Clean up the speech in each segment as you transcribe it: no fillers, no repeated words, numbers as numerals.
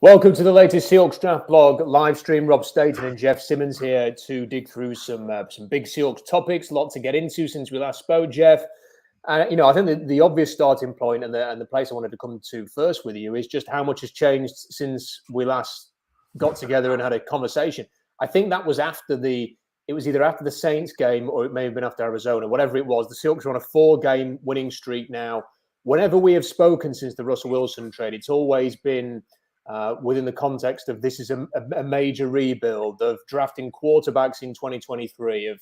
Welcome to the latest Seahawks Draft blog live stream. Rob Staton and Jeff Simmons here to dig through some big Seahawks topics. A lot to get into since we last spoke, Jeff. I think the obvious starting point and the place I wanted to come to first with you is just how much has changed since we last got together and had a conversation. I think that was it was either after the Saints game or it may have been after Arizona, whatever it was. The Seahawks are on a 4-game winning streak now. Whenever we have spoken since the Russell Wilson trade, it's always been within the context of this is a major rebuild, of drafting quarterbacks in 2023, of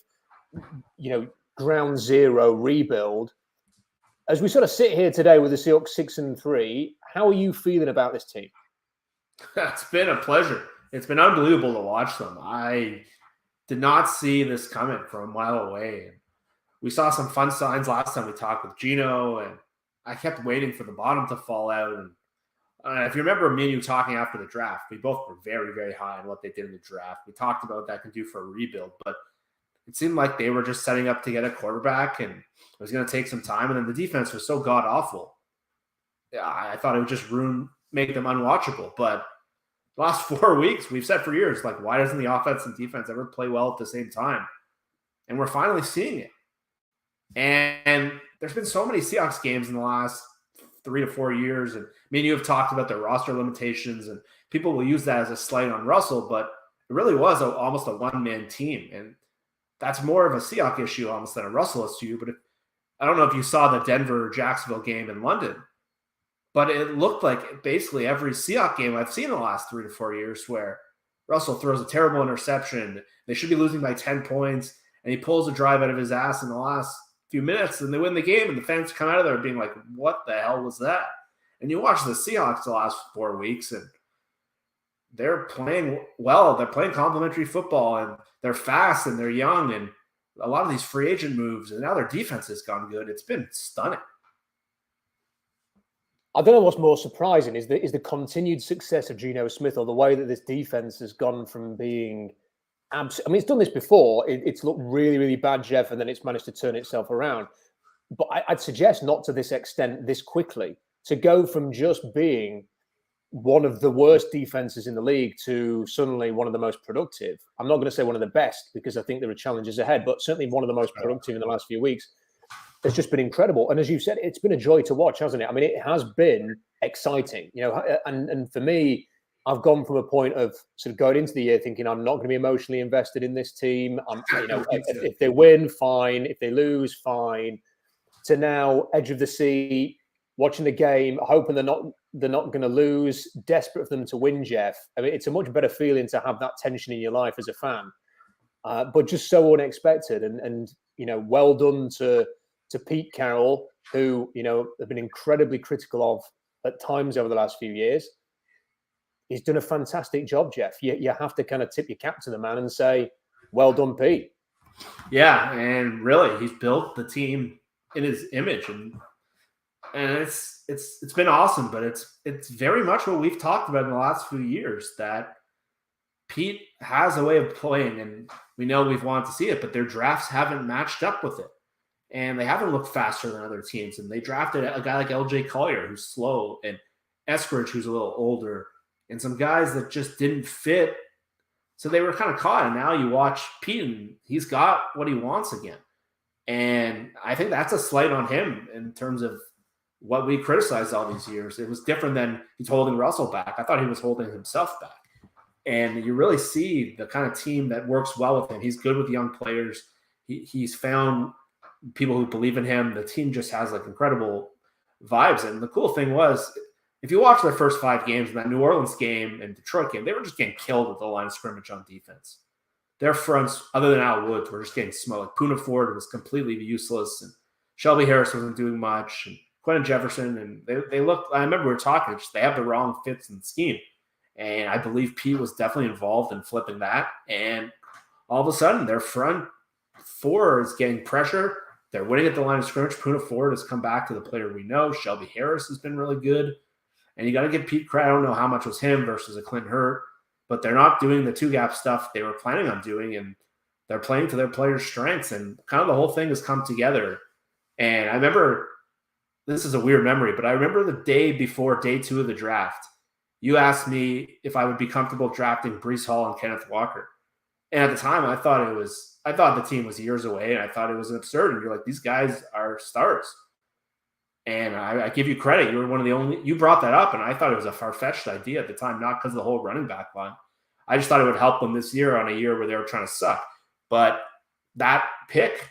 ground zero rebuild. As we sort of sit here today with the Seahawks 6-3, how are you feeling about this team? It's been a pleasure. It's been unbelievable to watch them. I did not see this coming from a mile away. We saw some fun signs last time we talked with Gino, and I kept waiting for the bottom to fall out. And if you remember me and you talking after the draft, we both were very, very high on what they did in the draft. We talked about what that can do for a rebuild, but it seemed like they were just setting up to get a quarterback, and it was going to take some time. And then the defense was so god-awful. Yeah, I thought it would just make them unwatchable. But the last 4 weeks, we've said for years, like, why doesn't the offense and defense ever play well at the same time? And we're finally seeing it. And there's been so many Seahawks games in the last 3 to 4 years. And me and you have talked about the roster limitations, and people will use that as a slight on Russell, but it really was almost a one-man team. And that's more of a Seahawks issue almost than a Russell issue. But I don't know if you saw the Denver-Jacksonville game in London, but it looked like basically every Seahawks game I've seen in the last 3 to 4 years where Russell throws a terrible interception. They should be losing by 10 points, and he pulls a drive out of his ass in the last few minutes, and they win the game, and the fans come out of there being like, what the hell was that? And you watch the Seahawks the last 4 weeks, and they're playing well. They're playing complimentary football, and they're fast, and they're young, and a lot of these free agent moves, and now their defense has gone good. It's been stunning. I don't know what's more surprising is the continued success of Geno Smith, or the way that this defense has gone from being it's done this before. It's looked really, really bad, Jeff, and then it's managed to turn itself around. But I'd suggest not to this extent, this quickly, to go from just being one of the worst defenses in the league to suddenly one of the most productive. I'm not going to say one of the best, because I think there are challenges ahead, but certainly one of the most productive in the last few weeks. It's just been incredible. And as you said, it's been a joy to watch, hasn't it? I mean, it has been exciting, and for me, I've gone from a point of sort of going into the year thinking I'm not going to be emotionally invested in this team. If they win, fine. If they lose, fine. To now, edge of the seat, watching the game, hoping they're not going to lose, desperate for them to win, Jeff. I mean, it's a much better feeling to have that tension in your life as a fan, but just so unexpected. And well done to Pete Carroll, who have been incredibly critical of at times over the last few years. He's done a fantastic job, Jeff. You have to kind of tip your cap to the man and say, well done, Pete. Yeah, and really, he's built the team in his image, and it's been awesome. But it's very much what we've talked about in the last few years, that Pete has a way of playing, and we know we've wanted to see it, but their drafts haven't matched up with it, and they haven't looked faster than other teams. And they drafted a guy like L.J. Collier, who's slow, and Eskridge, who's a little older, and some guys that just didn't fit. So they were kind of caught. And now you watch Pete, and he's got what he wants again. And I think that's a slight on him in terms of what we criticized all these years. It was different than he's holding Russell back. I thought he was holding himself back. And you really see the kind of team that works well with him. He's good with young players. He's found people who believe in him. The team just has like incredible vibes. And the cool thing was, if you watch their first 5 games in that New Orleans game and Detroit game, they were just getting killed at the line of scrimmage on defense. Their fronts, other than Al Woods, were just getting smoked. Like Poona Ford was completely useless, and Shelby Harris wasn't doing much, and Quentin Jefferson, and they looked. I remember we were talking. They have the wrong fits in the scheme, and I believe Pete was definitely involved in flipping that. And all of a sudden, their front 4 is getting pressure. They're winning at the line of scrimmage. Poona Ford has come back to the player we know. Shelby Harris has been really good. And you got to give Pete credit. I don't know how much was him versus a Clint Hurt, but they're not doing the 2-gap stuff they were planning on doing, and they're playing to their players' strengths. And kind of the whole thing has come together. And I remember, this is a weird memory, but I remember the day before day 2 of the draft, You asked me if I would be comfortable drafting Breece Hall and Kenneth Walker. And at the time, I thought the team was years away, and I thought it was absurd. And you're like, these guys are stars. And I give you credit. You were one of the only – you brought that up, and I thought it was a far-fetched idea at the time, not because of the whole running back line. I just thought it would help them this year on a year where they were trying to suck. But that pick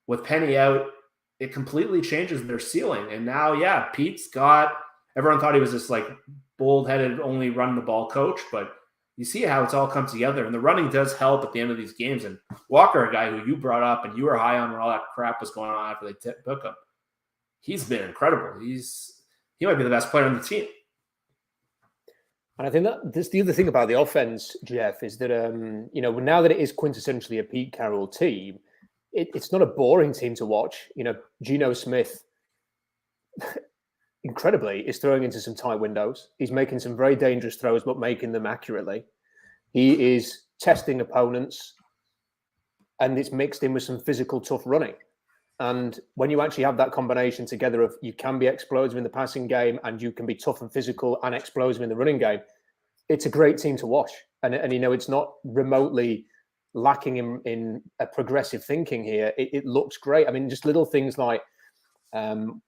with Penny out, it completely changes their ceiling. And now, yeah, Pete's got – everyone thought he was this, like, bold-headed, only run-the-ball coach, but you see how it's all come together. And the running does help at the end of these games. And Walker, a guy who you brought up and you were high on when all that crap was going on after they took him, he's been incredible. He might be the best player on the team. And I think that this, the other thing about the offense, Jeff, is that, now that it is quintessentially a Pete Carroll team, it's not a boring team to watch. Geno Smith, incredibly, is throwing into some tight windows. He's making some very dangerous throws, but making them accurately. He is testing opponents, and it's mixed in with some physical, tough running. And when you actually have that combination together of you can be explosive in the passing game and you can be tough and physical and explosive in the running game, it's a great team to watch. And it's not remotely lacking in a progressive thinking here. It looks great. I mean, just little things like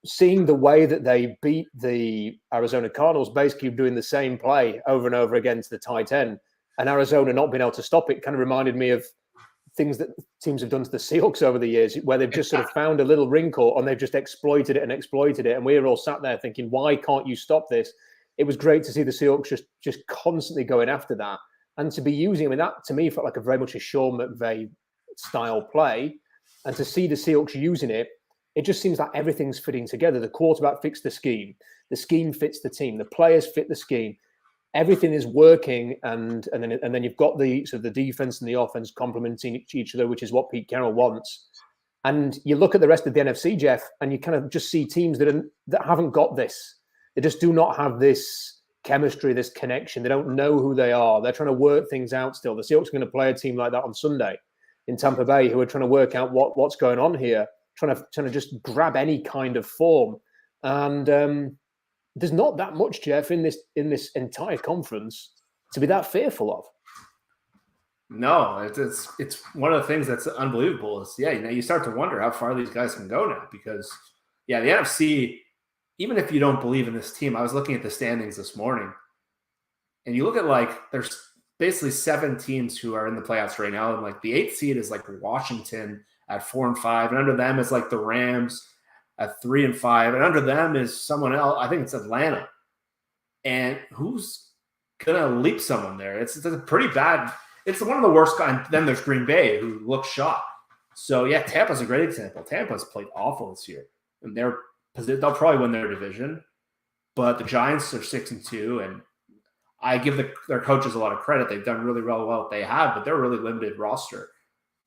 seeing the way that they beat the Arizona Cardinals, basically doing the same play over and over again to the tight end, and Arizona not being able to stop it, kind of reminded me of things that teams have done to the Seahawks over the years, where they've just sort of found a little wrinkle and they've just exploited it. And we were all sat there thinking, why can't you stop this? It was great to see the Seahawks just constantly going after that. And to be using, that to me felt like a very much a Sean McVay style play. And to see the Seahawks using it, it just seems like everything's fitting together. The quarterback fits the scheme fits the team, the players fit the scheme. Everything is working, and then you've got the defense and the offense complementing each other, which is what Pete Carroll wants. And you look at the rest of the NFC, Jeff, and you kind of just see teams that haven't got this. They just do not have this chemistry, this connection. They don't know who they are. They're trying to work things out still. The Seahawks are going to play a team like that on Sunday in Tampa Bay, who are trying to work out what's going on here, trying to just grab any kind of form. And there's not that much, Jeff, in this entire conference to be that fearful of. No, it's one of the things that's unbelievable is, you start to wonder how far these guys can go now because, the NFC, even if you don't believe in this team, I was looking at the standings this morning, and you look at there's basically 7 teams who are in the playoffs right now, and the 8th seed is Washington at 4-5, and under them is the Rams at 3-5, and under them is someone else. I think it's Atlanta. And who's gonna leap someone there? It's a pretty bad. It's one of the worst guys. Then there's Green Bay, who looks shot. So Tampa's a great example. Tampa's played awful this year, and they'll probably win their division. But the Giants are 6-2, and I give their coaches a lot of credit. They've done really well what they have, but they're a really limited roster.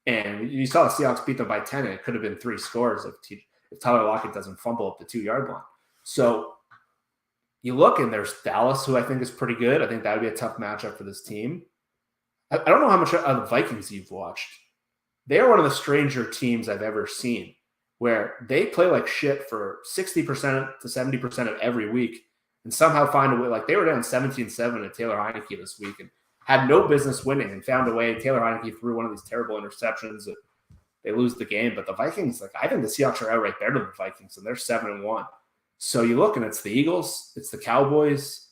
And you saw the Seahawks beat them by 10, and it could have been 3 scores if Tyler Lockett doesn't fumble up the 2-yard line. So you look, and there's Dallas, who I think is pretty good. I think that would be a tough matchup for this team. I don't know how much of the Vikings you've watched. They are one of the stranger teams I've ever seen, where they play like shit for 60% to 70% of every week and somehow find a way. They were down 17-7 at Taylor Heineke this week and had no business winning and found a way. Taylor Heineke threw one of these terrible interceptions. They lose the game. But the Vikings, I think the Seahawks are outright better than the Vikings, and they're 7-1. So you look, and it's the Eagles, it's the Cowboys.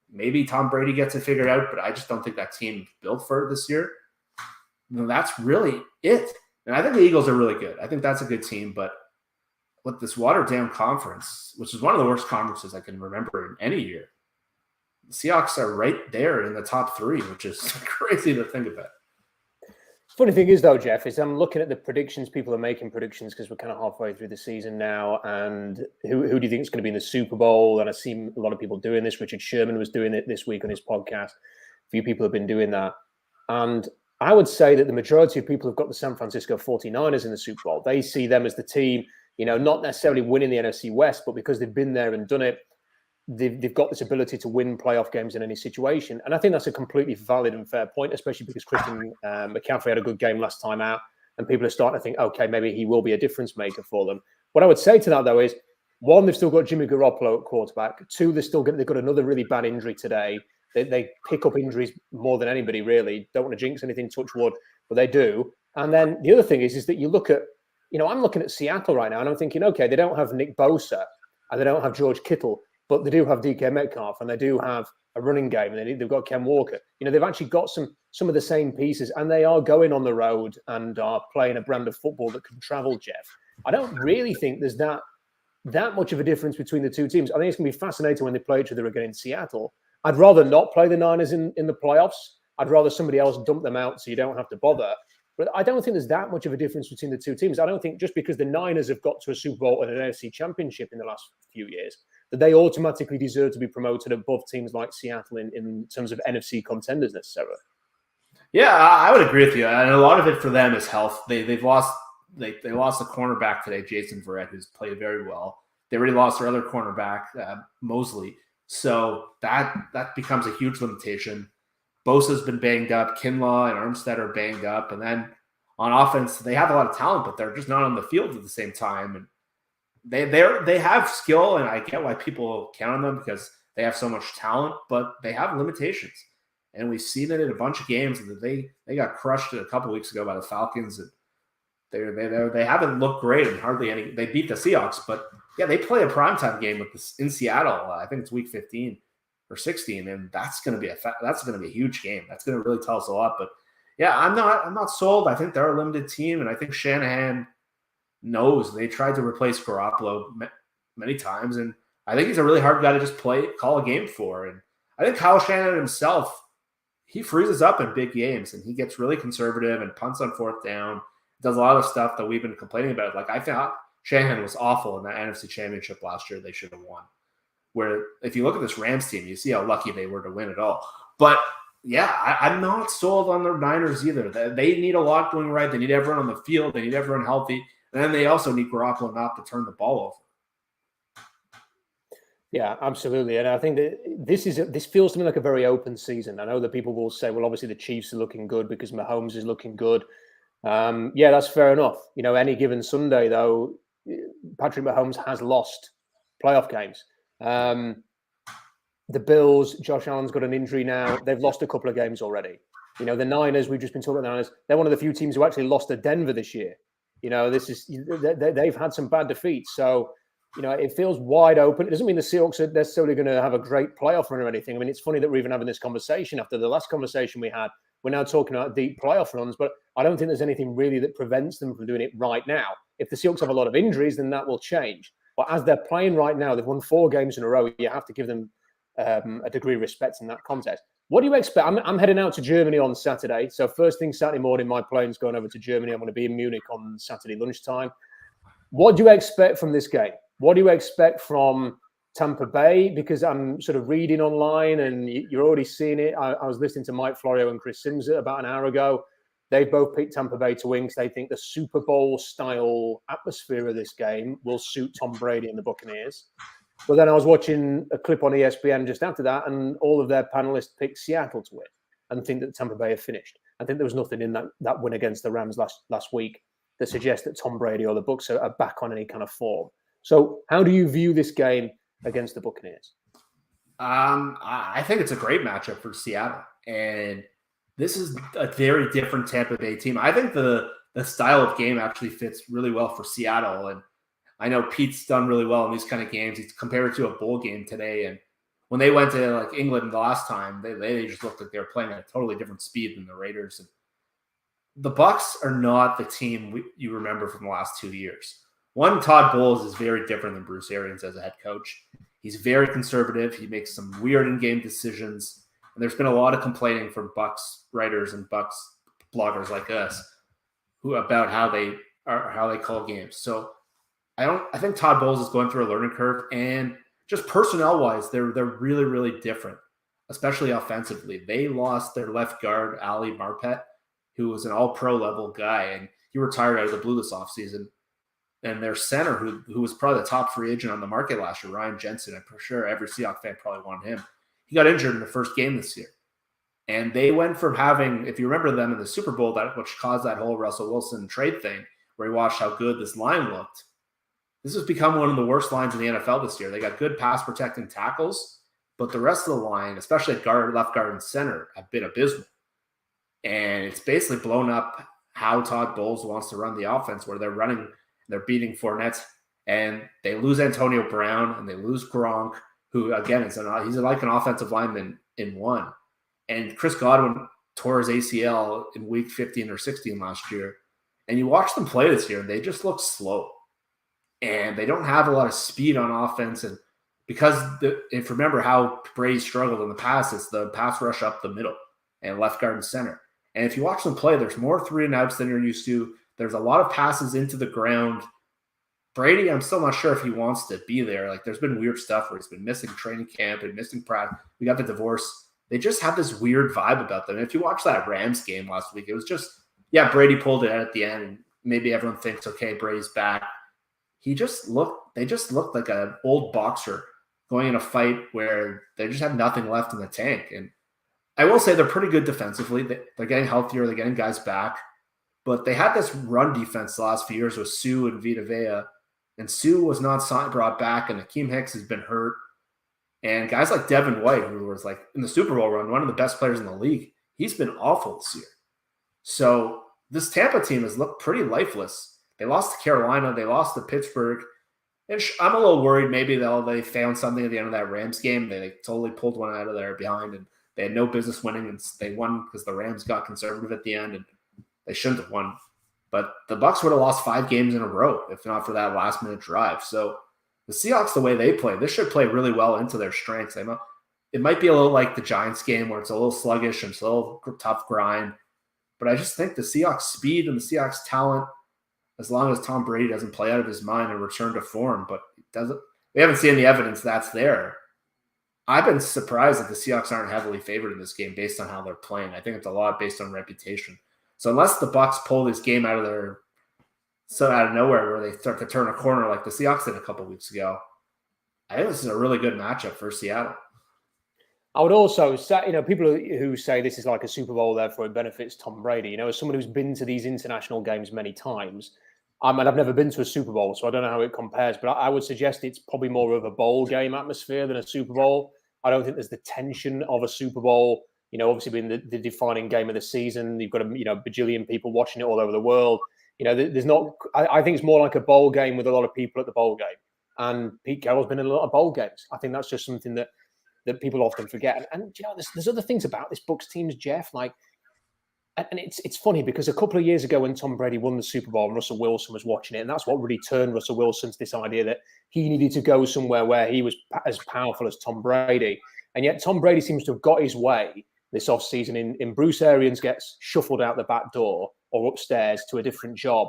Maybe Tom Brady gets it figured out, but I just don't think that team is built for it this year. That's really it. And I think the Eagles are really good. I think that's a good team. But with this watered-down conference, which is one of the worst conferences I can remember in any year, the Seahawks are right there in the top 3, which is crazy to think about. Funny thing is, though, Jeff, is I'm looking at the predictions. People are making predictions because we're kind of halfway through the season now. And who do you think is going to be in the Super Bowl? And I see a lot of people doing this. Richard Sherman was doing it this week on his podcast. A few people have been doing that. And I would say that the majority of people have got the San Francisco 49ers in the Super Bowl. They see them as the team, not necessarily winning the NFC West, but because they've been there and done it, they've got this ability to win playoff games in any situation. And I think that's a completely valid and fair point, especially because Christian McCaffrey had a good game last time out, and people are starting to think, okay, maybe he will be a difference maker for them. What I would say to that, though, is 1, they've still got Jimmy Garoppolo at quarterback. 2, they've got another really bad injury today They pick up injuries more than anybody, really. Don't want to jinx anything, touch wood, but they do. And then the other thing is that you look at, I'm looking at Seattle right now, and I'm thinking, okay, they don't have Nick Bosa, and they don't have George Kittle, but they do have DK Metcalf, and they do have a running game, and they've got Ken Walker. They've actually got some of the same pieces, and they are going on the road and are playing a brand of football that can travel, Jeff. I don't really think there's that much of a difference between the two teams. I think it's going to be fascinating when they play each other again in Seattle. I'd rather not play the Niners in the playoffs. I'd rather somebody else dump them out so you don't have to bother. But I don't think there's that much of a difference between the two teams. I don't think just because the Niners have got to a Super Bowl and an NFC championship in the last few years, that they automatically deserve to be promoted above teams like Seattle in terms of NFC contenders necessarily. Yeah, I would agree with you. And a lot of it for them is health. They lost a cornerback today, Jason Verrett, who's played very well. They already lost their other cornerback, Mosley. So that becomes a huge limitation. Bosa's been banged up. Kinlaw and Armstead are banged up. And then on offense, they have a lot of talent, but they're just not on the field at the same time. And they have skill, and I get why people count on them because they have so much talent, but they have limitations. And we've seen it in a bunch of games that they got crushed a couple weeks ago by the Falcons. And they haven't looked great, and hardly any. They beat the Seahawks, but yeah, they play a primetime game with this in Seattle. I think it's week 15 or 16, and that's going to be a huge game. That's going to really tell us a lot. But yeah, I'm not sold. I think they're a limited team, and I think Shanahan knows. They tried to replace Garoppolo many times, and I think he's a really hard guy to just call a game for. And I think Kyle Shanahan himself, he freezes up in big games, and he gets really conservative and punts on fourth down. Does a lot of stuff that we've been complaining about. Like, I thought Shanahan was awful in that NFC Championship last year. They should have won. Where if you look at this Rams team, you see how lucky they were to win it all. But yeah, I'm not sold on the Niners either. They need a lot going right. They need everyone on the field. They need everyone healthy. And then they also need Garoppolo not to turn the ball over. Yeah, absolutely. And I think that this feels to me like a very open season. I know that people will say, well, obviously the Chiefs are looking good because Mahomes is looking good. Yeah, that's fair enough. Any given Sunday, though, Patrick Mahomes has lost playoff games. The Bills, Josh Allen's got an injury now. They've lost a couple of games already. The Niners, we've just been talking about the Niners. They're one of the few teams who actually lost to Denver this year. They've had some bad defeats. So, it feels wide open. It doesn't mean the Seahawks are necessarily going to have a great playoff run or anything. I mean, it's funny that we're even having this conversation after the last conversation we had. We're now talking about deep playoff runs, but I don't think there's anything really that prevents them from doing it right now. If the Seahawks have a lot of injuries, then that will change. But as they're playing right now, they've won 4 games in a row. You have to give them a degree of respect in that context. What do you expect? I'm heading out to Germany on Saturday. So first thing Saturday morning, my plane's going over to Germany. I'm going to be in Munich on Saturday lunchtime. What do you expect from this game? What do you expect from Tampa Bay? Because I'm sort of reading online and you're already seeing it. I was listening to Mike Florio and Chris Sims about an hour ago. They both picked Tampa Bay to win because they think the Super Bowl style atmosphere of this game will suit Tom Brady and the Buccaneers. But then I was watching a clip on ESPN just after that, and all of their panelists picked Seattle to win and think that Tampa Bay have finished. I think there was nothing in that win against the Rams last week that suggests that Tom Brady or the Bucs are back on any kind of form. So how do you view this game against the Buccaneers? I think it's a great matchup for Seattle. And this is a very different Tampa Bay team. I think the style of game actually fits really well for Seattle. And I know Pete's done really well in these kind of games. He's compared it to a bowl game today. And when they went to England the last time, they just looked like they were playing at a totally different speed than the Raiders. And the Bucs are not the team you remember from the last 2 years. One, Todd Bowles is very different than Bruce Arians as a head coach. He's very conservative. He makes some weird in-game decisions. And there's been a lot of complaining from Bucs writers and Bucs bloggers like us about how they call games. So I think Todd Bowles is going through a learning curve, and just personnel-wise, they're really, really different, especially offensively. They lost their left guard, Ali Marpet, who was an all-pro level guy, and he retired out of the blue this offseason. And their center, who was probably the top free agent on the market last year, Ryan Jensen, I'm for sure every Seahawks fan probably wanted him. He got injured in the first game this year. And they went from having, if you remember them in the Super Bowl, which caused that whole Russell Wilson trade thing, where he watched how good this line looked. This has become one of the worst lines in the NFL this year. They got good pass protecting tackles, but the rest of the line, especially at guard, left guard, and center, have been abysmal. And it's basically blown up how Todd Bowles wants to run the offense, where they're beating Fournette, and they lose Antonio Brown and they lose Gronk, who again he's like an offensive lineman in one. And Chris Godwin tore his ACL in week 15 or 16 last year. And you watch them play this year, and they just look slow. And they don't have a lot of speed on offense. And because if you remember how Brady struggled in the past, it's the pass rush up the middle and left guard and center. And if you watch them play, there's more 3-and-outs than you're used to. There's a lot of passes into the ground. Brady, I'm still not sure if he wants to be there. Like, there's been weird stuff where he's been missing training camp and missing practice. We got the divorce. They just have this weird vibe about them. And if you watch that Rams game last week, it was just, Brady pulled it out at the end. And maybe everyone thinks, okay, Brady's back. They just looked like an old boxer going in a fight where they just have nothing left in the tank. And I will say they're pretty good defensively. They're getting healthier. They're getting guys back. But they had this run defense the last few years with Sue and Vita Vea. And Sue was not brought back, and Akeem Hicks has been hurt. And guys like Devin White, who was like in the Super Bowl run, one of the best players in the league, he's been awful this year. So this Tampa team has looked pretty lifeless. They lost to Carolina. They lost to Pittsburgh. And I'm a little worried maybe they found something at the end of that Rams game. They totally pulled one out of there behind, and they had no business winning, and they won because the Rams got conservative at the end, and they shouldn't have won. But the Bucs would have lost 5 games in a row if not for that last-minute drive. So the Seahawks, the way they play, this should play really well into their strengths. It might be a little like the Giants game where it's a little sluggish and it's a little tough grind. But I just think the Seahawks' speed and the Seahawks' talent, as long as Tom Brady doesn't play out of his mind and return to form, but we haven't seen any evidence that's there. I've been surprised that the Seahawks aren't heavily favored in this game based on how they're playing. I think it's a lot based on reputation. So unless the Bucs pull this game out of nowhere where they start to turn a corner like the Seahawks did a couple weeks ago, I think this is a really good matchup for Seattle. I would also say, people who say this is like a Super Bowl, therefore it benefits Tom Brady. As someone who's been to these international games many times, and I've never been to a Super Bowl, so I don't know how it compares, but I would suggest it's probably more of a bowl game atmosphere than a Super Bowl. I don't think there's the tension of a Super Bowl. Obviously being the defining game of the season, you've got bajillion people watching it all over the world. There's not. I think it's more like a bowl game with a lot of people at the bowl game. And Pete Carroll's been in a lot of bowl games. I think that's just something that people often forget. And there's other things about this Bucs teams, Jeff. And it's funny because a couple of years ago when Tom Brady won the Super Bowl and Russell Wilson was watching it, and that's what really turned Russell Wilson to this idea that he needed to go somewhere where he was as powerful as Tom Brady. And yet Tom Brady seems to have got his way this offseason in Bruce Arians gets shuffled out the back door or upstairs to a different job.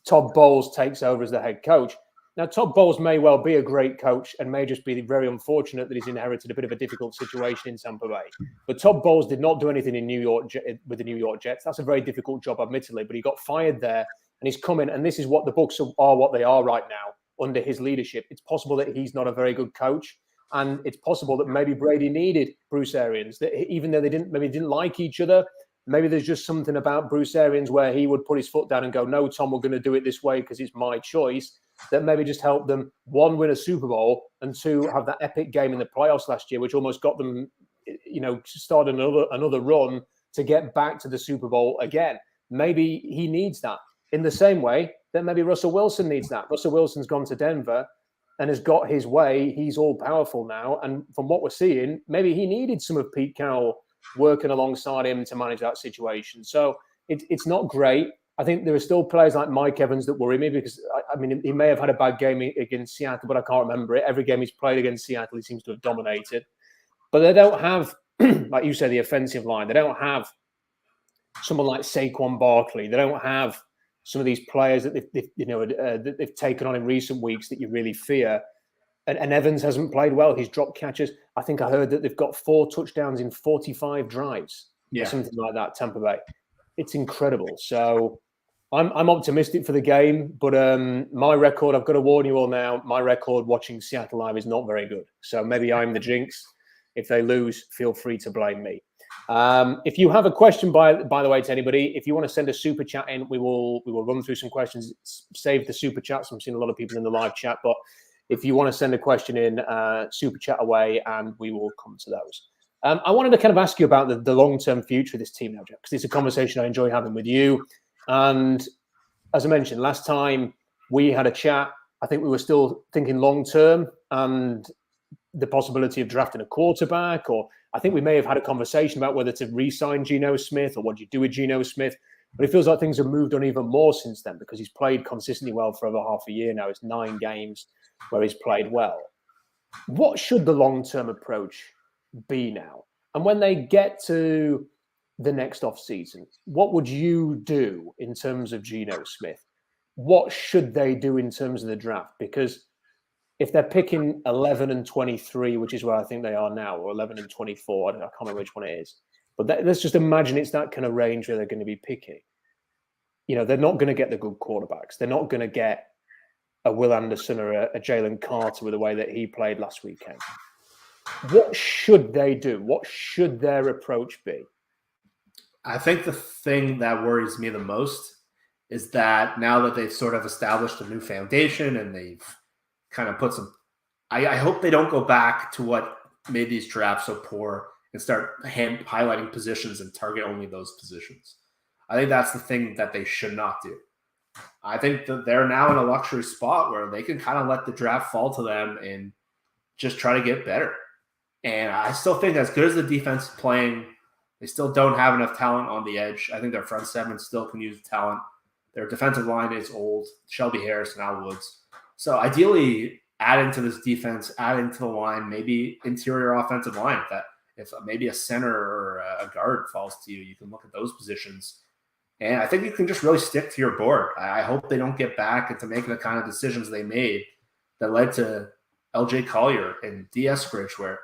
Todd Bowles takes over as the head coach. Now, Todd Bowles may well be a great coach and may just be very unfortunate that he's inherited a bit of a difficult situation in Tampa Bay. But Todd Bowles did not do anything in New York with the New York Jets. That's a very difficult job, admittedly, but he got fired there and he's come in. And this is what the Bucs are what they are right now under his leadership. It's possible that he's not a very good coach. And it's possible that maybe Brady needed Bruce Arians, that even though they didn't like each other, maybe there's just something about Bruce Arians where he would put his foot down and go, no, Tom, we're going to do it this way because it's my choice. That maybe just helped them, 1, win a Super Bowl, and 2, have that epic game in the playoffs last year, which almost got them, start another run to get back to the Super Bowl again. Maybe he needs that in the same way that maybe Russell Wilson needs that. Russell Wilson's gone to Denver and has got his way. He's all powerful now. And from what we're seeing, maybe he needed some of Pete Carroll working alongside him to manage that situation. So it's not great. I think there are still players like Mike Evans that worry me because, he may have had a bad game against Seattle, but I can't remember it. Every game he's played against Seattle, he seems to have dominated. But they don't have, like you said, the offensive line. They don't have someone like Saquon Barkley. They don't have some of these players that they've taken on in recent weeks that you really fear. And Evans hasn't played well. He's dropped catches. I think I heard that they've got 4 touchdowns in 45 drives. Yeah. Something like that, Tampa Bay. It's incredible. So I'm optimistic for the game, but my record, I've got to warn you all now, my record watching Seattle live is not very good. So maybe I'm the jinx. If they lose, feel free to blame me. If you have a question, by the way, to anybody, if you want to send a super chat in, we will run through some questions. Save the super chats. I'm seeing a lot of people in the live chat, but if you want to send a question in, super chat away, and we will come to those. I wanted to kind of ask you about the long-term future of this team now, Jeff, because it's a conversation I enjoy having with you. And as I mentioned, last time we had a chat, I think we were still thinking long-term and the possibility of drafting a quarterback, or I think we may have had a conversation about whether to re-sign Geno Smith or what do you do with Geno Smith. But it feels like things have moved on even more since then because he's played consistently well for over half a year now. It's 9 games where he's played well. What should the long-term approach be now? And when they get to the next off-season, what would you do in terms of Geno Smith? What should they do in terms of the draft? Because if they're picking 11 and 23, which is where I think they are now, or 11 and 24, I can't remember which one it is. But let's just imagine it's that kind of range where they're going to be picking. You know, they're not going to get the good quarterbacks. They're not going to get a Will Anderson or a Jalen Carter with the way that he played last weekend. What should they do? What should their approach be? I think the thing that worries me the most is that now that they've sort of established a new foundation and they've kind of put some, I hope they don't go back to what made these drafts so poor and start highlighting positions and target only those positions. I think that's the thing that they should not do. I think that they're now in a luxury spot where they can kind of let the draft fall to them and just try to get better. And I still think as good as the defense is playing, they still don't have enough talent on the edge. I think their front seven still can use talent. Their defensive line is old. Shelby Harris and Al Woods. So ideally, adding to this defense, adding to the line, maybe interior offensive line. That if maybe a center or a guard falls to you, you can look at those positions. And I think you can just really stick to your board. I hope they don't get back into making the kind of decisions they made that led to LJ Collier and D. Eskridge, where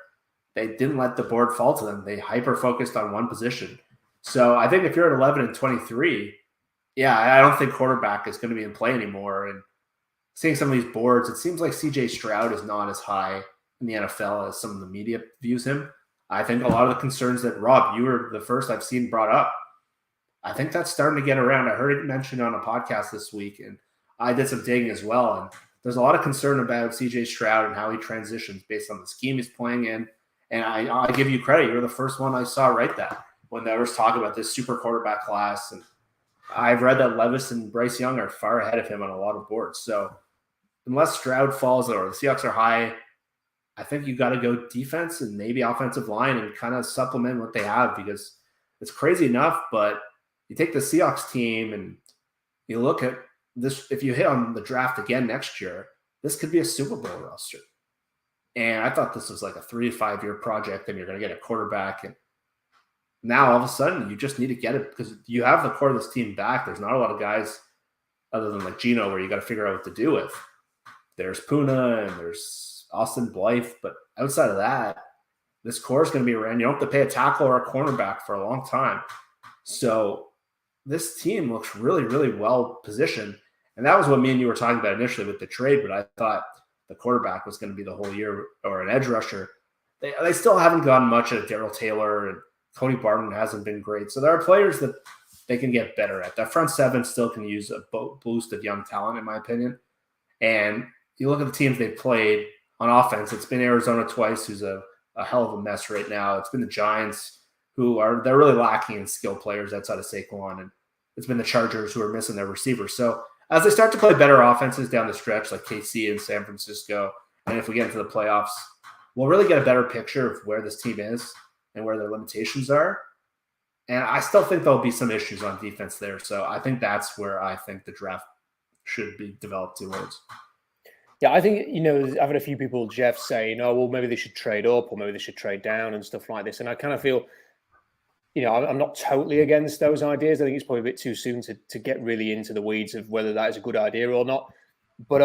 they didn't let the board fall to them. They hyper-focused on one position. So I think if you're at 11 and 23, yeah, I don't think quarterback is going to be in play anymore. And seeing some of these boards, it seems like C.J. Stroud is not as high in the NFL as some of the media views him. I think a lot of the concerns that, Rob, you were the first I've seen brought up, I think that's starting to get around. I heard it mentioned on a podcast this week, and I did some digging as well. And there's a lot of concern about C.J. Stroud and how he transitions based on the scheme he's playing in. And I give you credit. You're the first one I saw write that when there was talk about this super quarterback class. And I've read that Levis and Bryce Young are far ahead of him on a lot of boards. So unless Stroud falls or the Seahawks are high, I think you got to go defense and maybe offensive line and kind of supplement what they have, because it's crazy enough. But you take the Seahawks team and you look at this, if you hit on the draft again next year, this could be a Super Bowl roster. And I thought this was like a 3 to 5 year project and you're going to get a quarterback. And now all of a sudden you just need to get it because you have the core of this team back. There's not a lot of guys other than like Geno where you got to figure out what to do with. There's Puna and there's Austin Blythe. But outside of that, this core is going to be around. You don't have to pay a tackle or a cornerback for a long time. So this team looks really, really well positioned. And that was what me and you were talking about initially with the trade. But I thought the quarterback was going to be the whole year, or an edge rusher. They still haven't gotten much at Darrell Taylor, and Cody Barton hasn't been great. So there are players that they can get better at. That front seven still can use a boost of young talent, in my opinion. And you look at the teams they've played on offense. It's been Arizona twice, who's a hell of a mess right now. It's been the Giants, they're really lacking in skill players outside of Saquon. And it's been the Chargers, who are missing their receivers. So as they start to play better offenses down the stretch, like KC and San Francisco, and if we get into the playoffs, we'll really get a better picture of where this team is and where their limitations are. And I still think there'll be some issues on defense there. So I think that's where I think the draft should be developed towards. Yeah, I think, I've had a few people, Jeff, say, well, maybe they should trade up or maybe they should trade down and stuff like this. And I kind of feel, I'm not totally against those ideas. I think it's probably a bit too soon to get really into the weeds of whether that is a good idea or not. But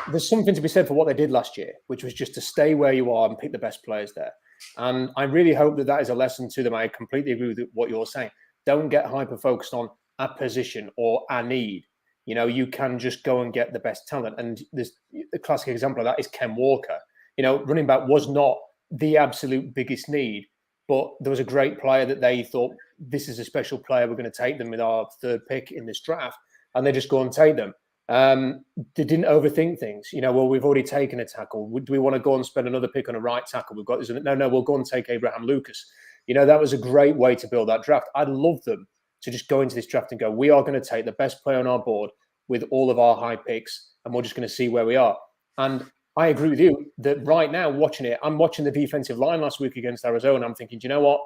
there's something to be said for what they did last year, which was just to stay where you are and pick the best players there. And I really hope that is a lesson to them. I completely agree with what you're saying. Don't get hyper-focused on a position or a need. You can just go and get the best talent. And the classic example of that is Ken Walker. Running back was not the absolute biggest need, but there was a great player that they thought, this is a special player. We're going to take them with our third pick in this draft. And they just go and take them. They didn't overthink things. Well, we've already taken a tackle. Do we want to go and spend another pick on a right tackle? We've got this. No, we'll go and take Abraham Lucas. That was a great way to build that draft. I'd love them to just go into this draft and go, we are going to take the best player on our board with all of our high picks, and we're just going to see where we are. And I agree with you that right now, watching it, I'm watching the defensive line last week against Arizona. I'm thinking, do you know what?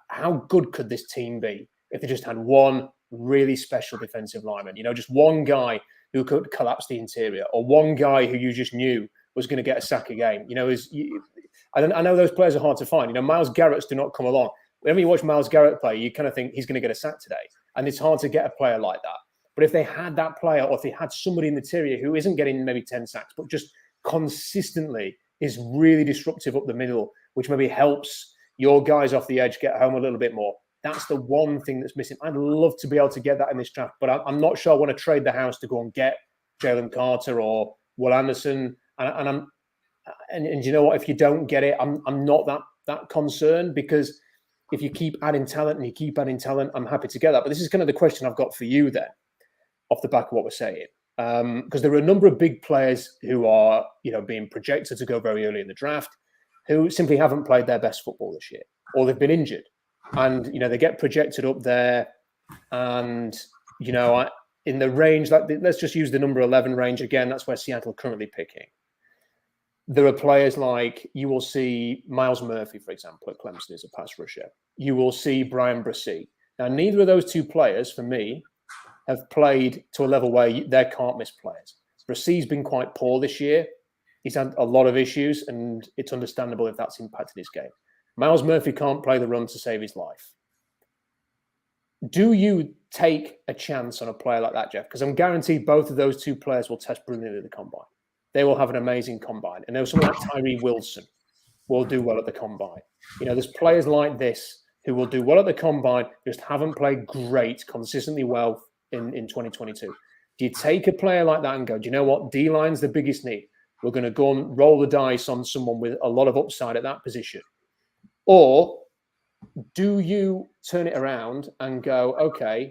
How good could this team be if they just had one really special defensive lineman? Just one guy who could collapse the interior, or one guy who you just knew was going to get a sack a game. I know those players are hard to find. Myles Garrett's do not come along. Whenever you watch Myles Garrett play, you kind of think he's going to get a sack today. And it's hard to get a player like that. But if they had that player, or if they had somebody in the interior who isn't getting maybe 10 sacks, but just consistently is really disruptive up the middle, which maybe helps your guys off the edge get home a little bit more. That's the one thing that's missing. I'd love to be able to get that in this draft, but I'm not sure I want to trade the house to go and get Jalen Carter or Will Anderson. And you know what? If you don't get it, I'm not that concerned, because if you keep adding talent and you keep adding talent, I'm happy to get that. But this is kind of the question I've got for you then, off the back of what we're saying. Because there are a number of big players who are, being projected to go very early in the draft, who simply haven't played their best football this year, or they've been injured. And, they get projected up there. And, in the range, let's just use the number 11 range again. That's where Seattle are currently picking. There are players like, you will see Myles Murphy, for example, at Clemson as a pass rusher. You will see Brian Brissy. Now, neither of those two players, for me, have played to a level where they're can't-miss players. Brissy's been quite poor this year. He's had a lot of issues, and it's understandable if that's impacted his game. Myles Murphy can't play the run to save his life. Do you take a chance on a player like that, Jeff? Because I'm guaranteed both of those two players will test brilliantly at the combine. They will have an amazing combine. And there's someone like Tyree Wilson will do well at the combine. There's players like this who will do well at the combine, just haven't played great, consistently well in 2022. Do you take a player like that and go, do you know what? D-line's the biggest need. We're going to go and roll the dice on someone with a lot of upside at that position. Or do you turn it around and go, okay,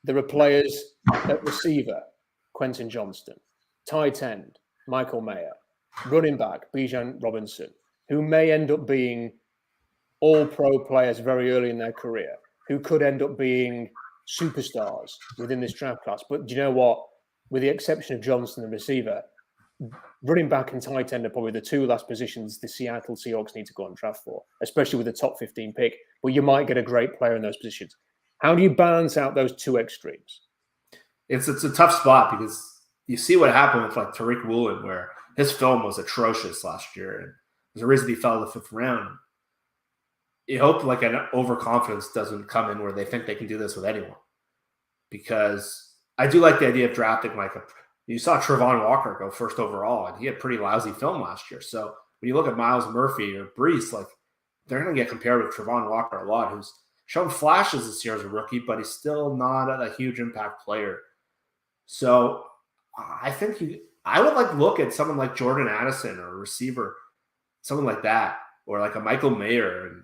there are players at receiver, Quentin Johnston, tight end, Michael Mayer, running back, Bijan Robinson, who may end up being all-pro players very early in their career, who could end up being superstars within this draft class. But do you know what? With the exception of Johnston, the receiver, running back and tight end are probably the two last positions the Seattle Seahawks need to go and draft for, especially with the top 15 pick. But you might get a great player in those positions. How do you balance out those two extremes? It's a tough spot, because you see what happened with like Tariq Woolen, where his film was atrocious last year, and there's a reason he fell to the 5th round. You hope like an overconfidence doesn't come in where they think they can do this with anyone, because I do like the idea of drafting you saw Trevon Walker go 1st overall, and he had pretty lousy film last year. So when you look at Myles Murphy or Brees, they're going to get compared with Trevon Walker a lot, who's shown flashes this year as a rookie, but he's still not a huge impact player. So I think I would look at someone like Jordan Addison, or a receiver, someone like that, or like a Michael Mayer, and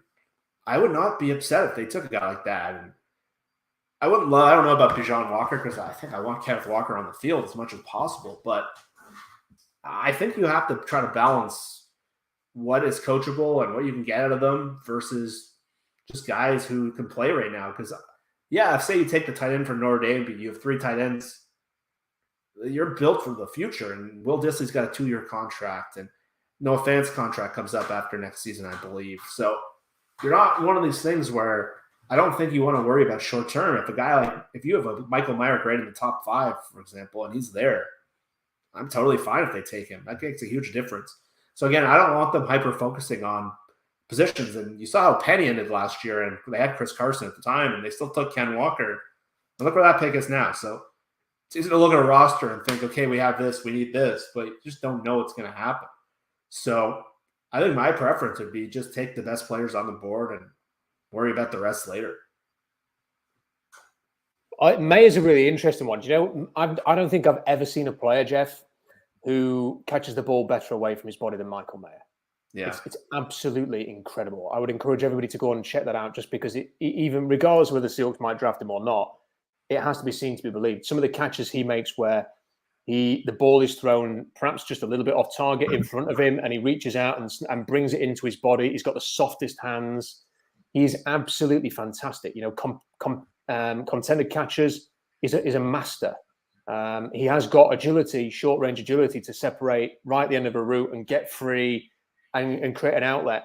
I would not be upset if they took a guy like that. And I don't know about Bijan Walker, because I think I want Kenneth Walker on the field as much as possible. But I think you have to try to balance what is coachable and what you can get out of them versus just guys who can play right now. Because, say you take the tight end from Notre Dame, but you have 3 tight ends, you're built for the future. And Will Dissly's got a 2-year contract, and Noah Fant's contract comes up after next season, I believe. So you're not one of these things where I don't think you want to worry about short term. If you have a Michael Mayer grade in the top 5, for example, and he's there, I'm totally fine if they take him. That makes a huge difference. So again, I don't want them hyper focusing on positions. And you saw how Penny ended last year, and they had Chris Carson at the time, and they still took Ken Walker. And look where that pick is now. So it's easy to look at a roster and think, okay, we have this, we need this, but you just don't know what's going to happen. So I think my preference would be just take the best players on the board and worry about the rest later. May is a really interesting one. Do you know, I don't think I've ever seen a player, Jeff, who catches the ball better away from his body than Michael Mayer. Yeah, it's absolutely incredible. I would encourage everybody to go and check that out, just because even regardless of whether the Seahawks might draft him or not, it has to be seen to be believed. Some of the catches he makes where the ball is thrown perhaps just a little bit off target in front of him, and he reaches out and brings it into his body. He's got the softest hands. He's absolutely fantastic. Contended catches is a master. He has got agility, short range agility to separate right at the end of a route and get free and create an outlet.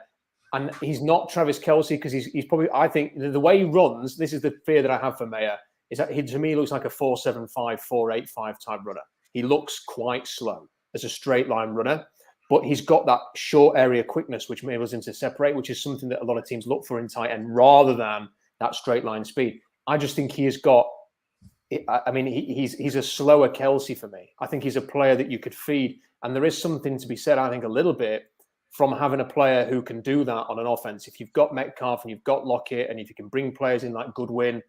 And he's not Travis Kelce because he's probably, I think, the way he runs, this is the fear that I have for Mayer, is that he, to me, looks like a 4.75, 4.85 type runner. He looks quite slow as a straight line runner, but he's got that short area quickness, which enables him to separate, which is something that a lot of teams look for in tight end rather than that straight line speed. I just think he has got, I mean, he's a slower Kelce for me. I think he's a player that you could feed. And there is something to be said, I think, a little bit from having a player who can do that on an offense. If you've got Metcalf and you've got Lockett, and if you can bring players in like Goodwin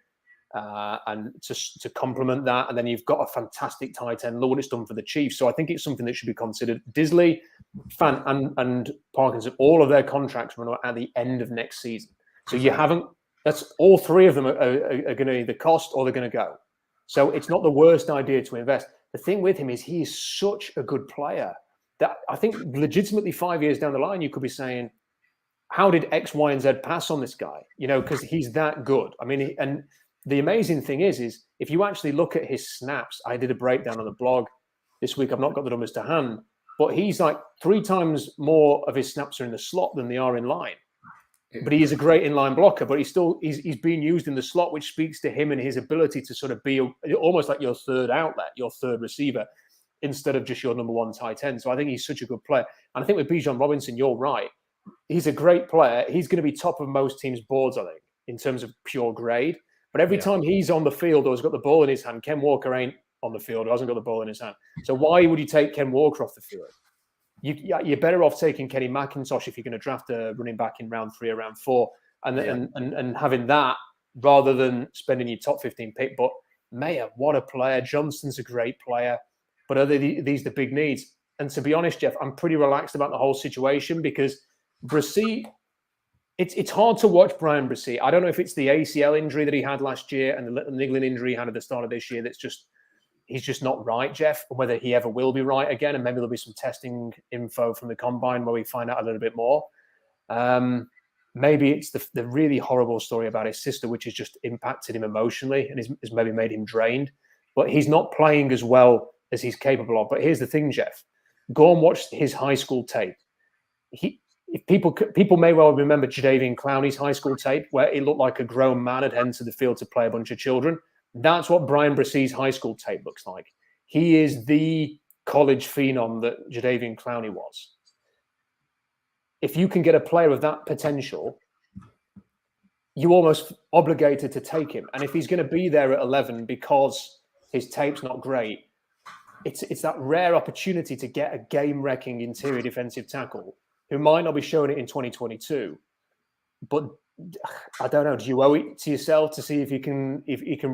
and to complement that, and then you've got a fantastic tight end, look what it's done for the Chiefs. So I think it's something that should be considered. Disley, Fant, and Parkinson, all of their contracts run at the end of next season. So you haven't, that's all three of them are going to either cost or they're going to go. So it's not the worst idea to invest. The thing with him is he is such a good player that I think legitimately 5 years down the line, you could be saying, how did X, Y, and Z pass on this guy? Because he's that good. I mean, and the amazing thing is if you actually look at his snaps, I did a breakdown on the blog this week. I've not got the numbers to hand, but he's like 3 times more of his snaps are in the slot than they are in line. But he is a great inline blocker, but he's being used in the slot, which speaks to him and his ability to sort of be almost like your third outlet, your third receiver, instead of just your number one tight end. So I think he's such a good player. And I think with Bijan Robinson, you're right. He's a great player. He's going to be top of most teams' boards, I think, in terms of pure grade. But every time he's on the field or has got the ball in his hand, Ken Walker ain't on the field or hasn't got the ball in his hand. So why would you take Ken Walker off the field? You're better off taking Kenny McIntosh if you're going to draft a running back in round 3 or round 4 and having that rather than spending your top 15 pick. But Mayer, what a player. Johnston's a great player. But are these the big needs? And to be honest, Jeff, I'm pretty relaxed about the whole situation because Bresee, it's hard to watch Brian Bresee. I don't know if it's the ACL injury that he had last year and the niggling injury he had at the start of this year he's just not right, Jeff, or whether he ever will be right again. And maybe there'll be some testing info from the combine where we find out a little bit more. Maybe it's the really horrible story about his sister, which has just impacted him emotionally and has maybe made him drained. But he's not playing as well as he's capable of. But here's the thing, Jeff. Go and watch his high school tape. If people may well remember Jadeveon Clowney's high school tape, where he looked like a grown man had entered the field to play a bunch of children. That's what Brian Bresee's high school tape looks like. He is the college phenom that Jadeveon Clowney was. If you can get a player of that potential, you're almost obligated to take him. And if he's going to be there at 11 because his tape's not great, it's that rare opportunity to get a game-wrecking interior defensive tackle who might not be showing it in 2022, but I don't know. Do you owe it to yourself to see if you can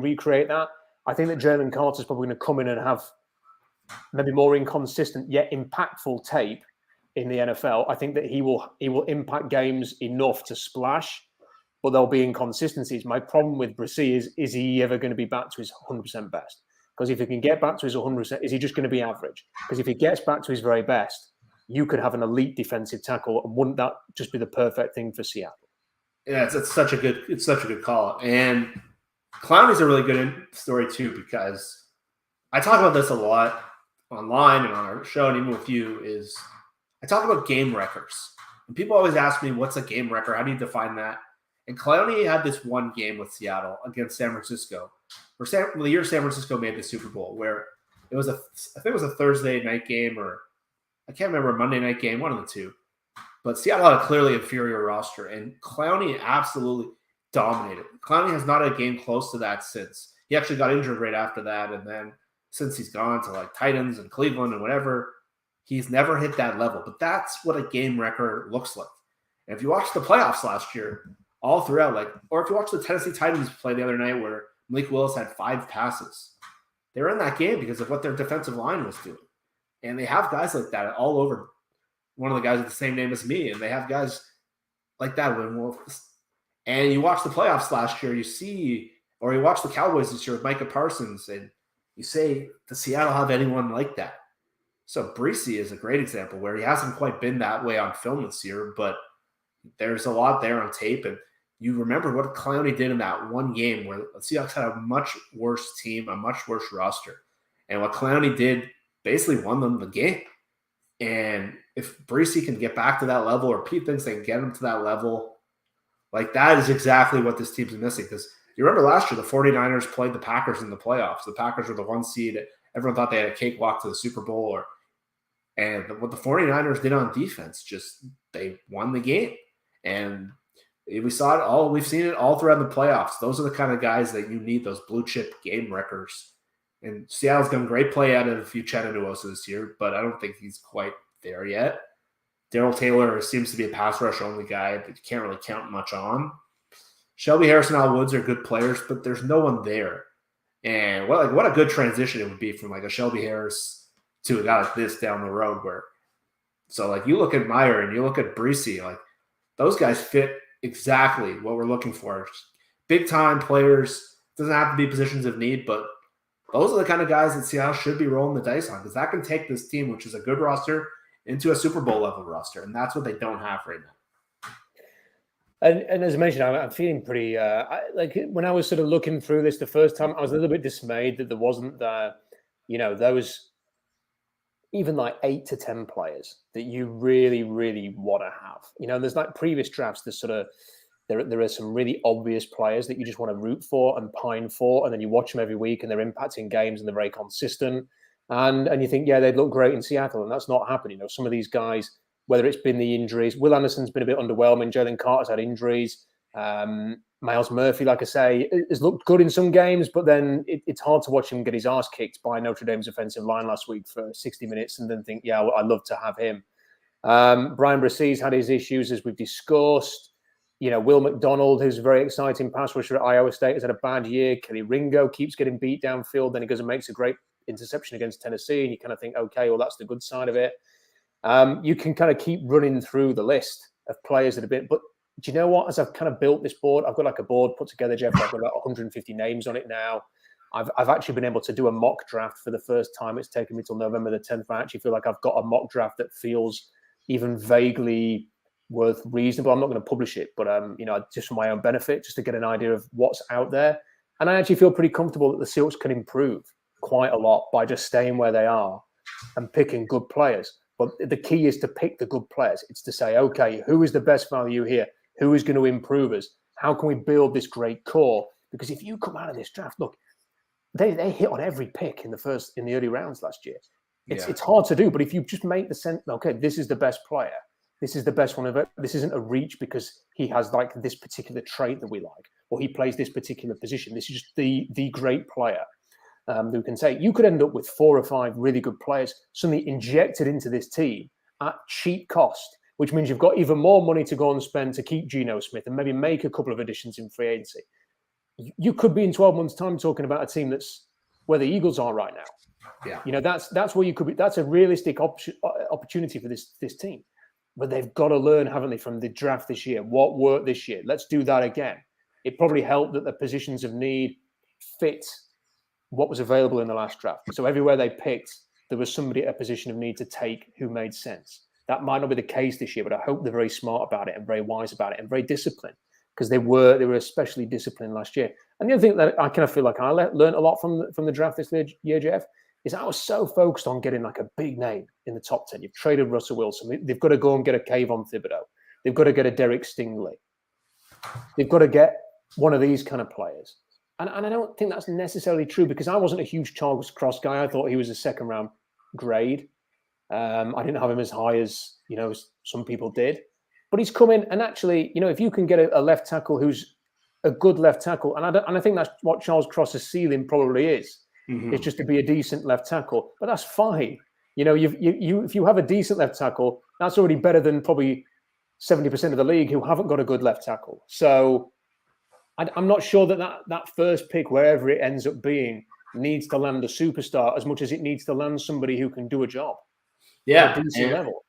recreate that? I think that Jalen Carter's probably going to come in and have maybe more inconsistent yet impactful tape in the NFL. I think that he will impact games enough to splash, but there'll be inconsistencies. My problem with Bresee is he ever going to be back to his 100% best? Because if he can get back to his 100%, is he just going to be average? Because if he gets back to his very best, you could have an elite defensive tackle, and wouldn't that just be the perfect thing for Seattle? Yeah, it's such a good call. And Clowney's a really good story too, because I talk about this a lot online and on our show, and even with you, is I talk about game wreckers. And people always ask me, what's a game wrecker? How do you define that? And Clowney had this one game with Seattle against San Francisco, the year San Francisco made the Super Bowl, where I think it was a Thursday night game, or I can't remember, a Monday night game, one of the two. But Seattle had a clearly inferior roster, and Clowney absolutely dominated. Clowney has not had a game close to that since. He actually got injured right after that, and then since he's gone to like Titans and Cleveland and whatever, he's never hit that level. But that's what a game wrecker looks like. And if you watch the playoffs last year, all throughout, or if you watch the Tennessee Titans play the other night where Malik Willis had 5 passes, they were in that game because of what their defensive line was doing. And they have guys like that all over. One of the guys with the same name as me, and they have guys like that. And you watch the playoffs last year, you see Or you watch the Cowboys this year with Micah Parsons, and you say, does Seattle have anyone like that? So Breesy is a great example where he hasn't quite been that way on film this year, but there's a lot there on tape. And you remember what Clowney did in that one game where the Seahawks had a much worse team, a much worse roster. And what Clowney did basically won them the game. And if Breesy can get back to that level, or Pete thinks they can get him to that level, like that is exactly what this team's missing. Because you remember last year, the 49ers played the Packers in the playoffs. The Packers were the 1 seed. Everyone thought they had a cakewalk to the Super Bowl. And what the 49ers did on defense, just they won the game. And we saw it all. We've seen it all throughout the playoffs. Those are the kind of guys that you need, those blue chip game wreckers. And Seattle's done great play out of Uchenna Nwosu this year, but I don't think he's quite there yet. Darrell Taylor seems to be a pass rush only guy, but you can't really count much on. Shelby Harris and Al Woods are good players, but there's no one there. And what a good transition it would be from like a Shelby Harris to a guy like this down the road. So you look at Meyer and you look at Breesy, like those guys fit exactly what we're looking for. Big time players. Doesn't have to be positions of need, but those are the kind of guys that Seattle should be rolling the dice on, because that can take this team, which is a good roster, into a Super Bowl level roster, and that's what they don't have right now. And as I mentioned, I'm feeling pretty when I was sort of looking through this the first time, I was a little bit dismayed that there wasn't those even like 8 to 10 players that you really, really want to have. There's like previous drafts, there's sort of there are some really obvious players that you just want to root for and pine for, and then you watch them every week and they're impacting games and they're very consistent. And you think, yeah, they'd look great in Seattle, and that's not happening. Some of these guys, whether it's been the injuries, Will Anderson's been a bit underwhelming. Jalen Carter's had injuries. Miles Murphy, like I say, has looked good in some games, but then it's hard to watch him get his arse kicked by Notre Dame's offensive line last week for 60 minutes and then think, yeah, well, I'd love to have him. Brian Brassey's had his issues, as we've discussed. Will McDonald, who's a very exciting pass rusher at Iowa State, has had a bad year. Kelly Ringo keeps getting beat downfield. Then he goes and makes a great interception against Tennessee, and you kind of think, okay, well, that's the good side of it. You can kind of keep running through the list of players that have been, but do you know what? As I've kind of built this board, I've got like a board put together, Jeff. I've got about 150 names on it now. I've actually been able to do a mock draft for the first time. It's taken me till November the 10th. I actually feel like I've got a mock draft that feels even vaguely worth reasonable. I'm not going to publish it, but just for my own benefit, just to get an idea of what's out there. And I actually feel pretty comfortable that the Seahawks can improve quite a lot by just staying where they are and picking good players. But the key is to pick the good players. It's to say, okay, who is the best value here? Who is going to improve us? How can we build this great core? Because if you come out of this draft, look, they hit on every pick in the early rounds last year. It's hard to do, but if you just make the sense, okay, this is the best player. This is the best one of it. This isn't a reach because he has like this particular trait that we like, or he plays this particular position. This is just the great player who can say, you could end up with 4 or 5 really good players suddenly injected into this team at cheap cost, which means you've got even more money to go and spend to keep Geno Smith and maybe make a couple of additions in free agency. You could be in 12 months' time talking about a team that's where the Eagles are right now. Yeah, that's where you could be. That's a realistic opportunity for this team. But they've got to learn, haven't they, from the draft this year? What worked this year? Let's do that again. It probably helped that the positions of need fit what was available in the last draft. So everywhere they picked, there was somebody at a position of need to take who made sense. That might not be the case this year, but I hope they're very smart about it and very wise about it and very disciplined, because they were especially disciplined last year. And the other thing that I kind of feel like I learned a lot from the draft this year, Jeff, is I was so focused on getting like a big name in the top 10. You've traded Russell Wilson. They've got to go and get a Kayvon Thibodeau. They've got to get a Derek Stingley. They've got to get one of these kind of players. And I don't think that's necessarily true, because I wasn't a huge Charles Cross guy. I thought he was a second round grade. I didn't have him as high as some people did. But he's come in, and actually, if you can get a left tackle who's a good left tackle, and I think that's what Charles Cross's ceiling probably is. Mm-hmm. It's just to be a decent left tackle, but that's fine. If you have a decent left tackle, that's already better than probably 70% of the league who haven't got a good left tackle. So I'm not sure that first pick, wherever it ends up being, needs to land a superstar as much as it needs to land somebody who can do a job. Yeah, at a decent level.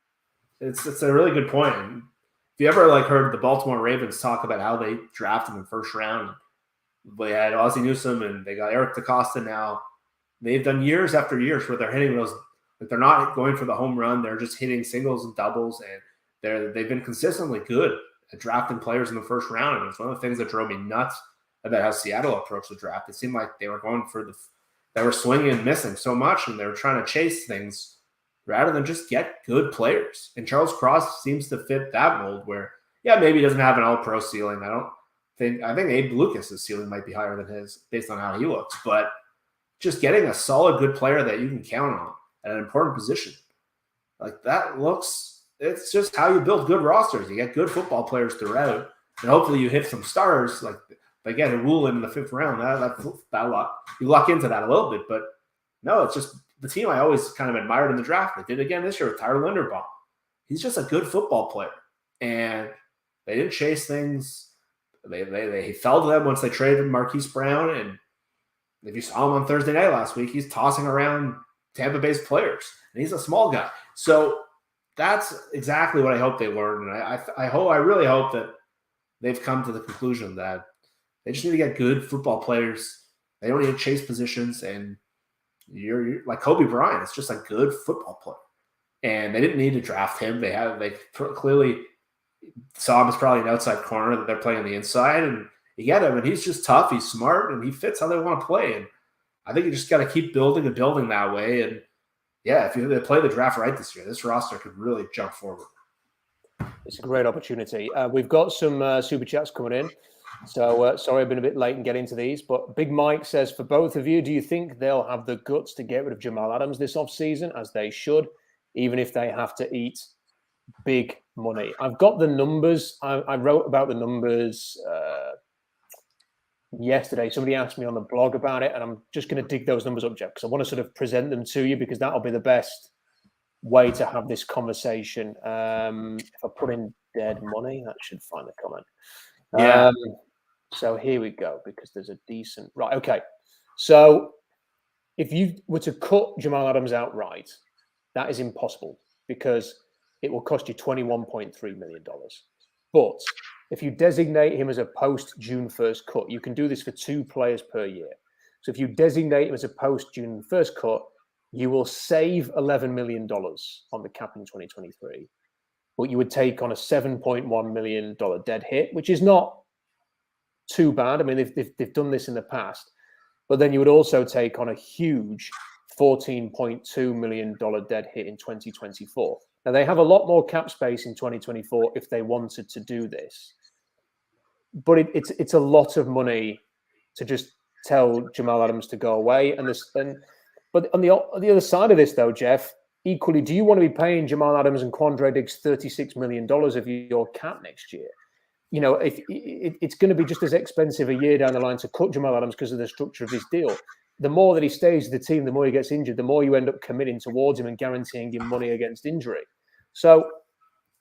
It's a really good point. If you ever heard the Baltimore Ravens talk about how they drafted in the first round, They had Ozzie Newsome and they got Eric DaCosta now. They've done years after years where they're hitting those, like they're not going for the home run. They're just hitting singles and doubles, and they've been consistently good at drafting players in the first round. And it's one of the things that drove me nuts about how Seattle approached the draft. It seemed like they were going for they were swinging and missing so much, and they were trying to chase things rather than just get good players. And Charles Cross seems to fit that mold where, yeah, maybe he doesn't have an all-pro ceiling. I think Abe Lucas's ceiling might be higher than his based on how he looks, but just getting a solid, good player that you can count on at an important position, like that it's just how you build good rosters. You get good football players throughout, and hopefully you hit some stars. Like they get a rule in the 5th round. You luck into that a little bit, but no, it's just the team I always kind of admired in the draft. They did again this year with Tyler Linderbaum. He's just a good football player, and they didn't chase things. They fell to them once they traded Marquise Brown, and if you saw him on Thursday night last week, he's tossing around Tampa-based players, and he's a small guy. So that's exactly what I hope they learned, and I really hope that they've come to the conclusion that they just need to get good football players. They don't need to chase positions, and you're like Kobe Bryant. It's just a good football player, and they didn't need to draft him. They clearly saw him as probably an outside corner that they're playing on the inside, and you get him, and he's just tough. He's smart, and he fits how they want to play. And I think you just got to keep building and building that way. And yeah, if they play the draft right this year, this roster could really jump forward. It's a great opportunity. We've got some super chats coming in. So sorry I've been a bit late in getting to these, but Big Mike says, for both of you, do you think they'll have the guts to get rid of Jamal Adams this offseason, as they should, even if they have to eat big money? I've got the numbers. I wrote about the numbers yesterday. Somebody asked me on the blog about it, and I'm just going to dig those numbers up, Jeff, because I want to sort of present them to you, because that'll be the best way to have this conversation. If I put in dead money, that should find the comment. Yeah. So here we go, because there's a decent... Right, okay. So if you were to cut Jamal Adams outright, that is impossible, because it will cost you $21.3 million. But if you designate him as a post-June 1st cut, you can do this for 2 players per year. So if you designate him as a post-June 1st cut, you will save $11 million on the cap in 2023. But you would take on a $7.1 million dead hit, which is not too bad. I mean, they've done this in the past. But then you would also take on a huge $14.2 million dead hit in 2024. Now, they have a lot more cap space in 2024 if they wanted to do this. But it's a lot of money to just tell Jamal Adams to go away. But on the other side of this, though, Jeff, equally, do you want to be paying Jamal Adams and Quandre Diggs $36 million of your cap next year? You know, if it's going to be just as expensive a year down the line to cut Jamal Adams because of the structure of his deal. The more that he stays with the team, the more he gets injured, the more you end up committing towards him and guaranteeing him money against injury. So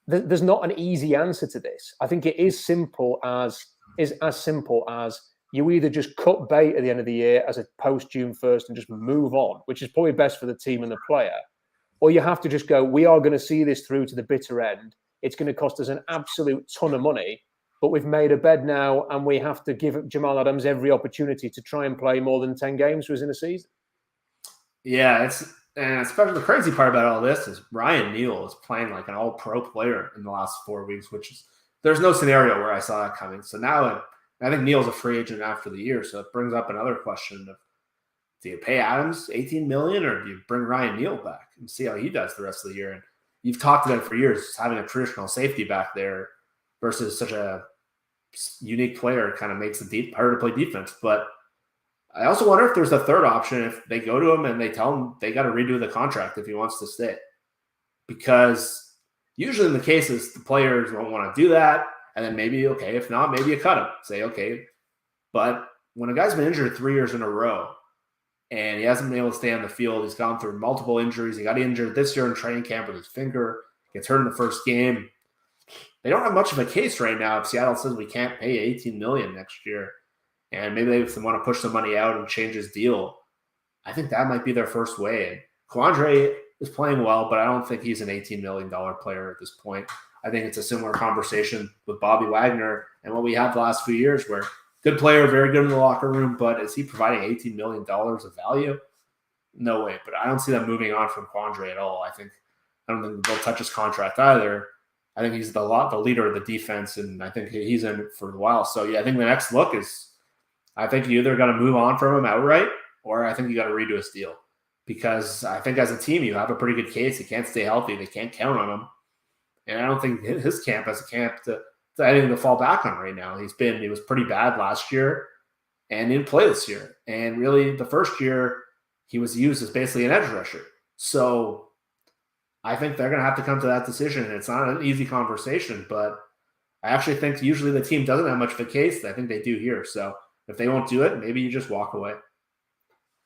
there's not an easy answer to this. I think it is as simple as you either just cut bait at the end of the year as a post-June 1st and just move on, which is probably best for the team and the player, or you have to just go, we are going to see this through to the bitter end. It's going to cost us an absolute ton of money, but we've made a bed now, and we have to give Jamal Adams every opportunity to try and play more than 10 games within a season. Yeah, and especially the crazy part about all this is Ryan Neal is playing like an all-pro player in the last 4 weeks, which is there's no scenario where I saw that coming. So now I think Neal's a free agent after the year, so it brings up another question of, do you pay Adams $18 million, or do you bring Ryan Neal back and see how he does the rest of the year? And you've talked about it for years, having a traditional safety back there versus such a unique player kind of makes it harder to play defense. But I also wonder if there's a third option if they go to him and they tell him they got to redo the contract if he wants to stay. Because usually in the cases, the players won't want to do that. And then maybe, okay, if not, maybe you cut him. Say, okay. But when a guy's been injured 3 years in a row and he hasn't been able to stay on the field, he's gone through multiple injuries. He got injured this year in training camp with his finger, gets hurt in the first game. They don't have much of a case right now if Seattle says we can't pay $18 million next year. And maybe they want to push the money out and change his deal. I think that might be their first way. And Quandre is playing well, but I don't think he's an $18 million player at this point. I think it's a similar conversation with Bobby Wagner and what we had the last few years where good player, very good in the locker room, but is he providing $18 million of value? No way. But I don't see them moving on from Quandre at all. I don't think they'll touch his contract either. I think he's the leader of the defense, and I think he's in it for a while. So, yeah, I think the next look is I think you either got to move on from him outright, or I think you got to redo his deal. Because I think as a team, you have a pretty good case. He can't stay healthy. They can't count on him. And I don't think his camp as a camp to anything to fall back on right now. He was pretty bad last year and didn't play this year. And really the first year he was used as basically an edge rusher. So I think they're going to have to come to that decision. And it's not an easy conversation, but I actually think usually the team doesn't have much of a case. I think they do here. So if they won't do it, maybe you just walk away.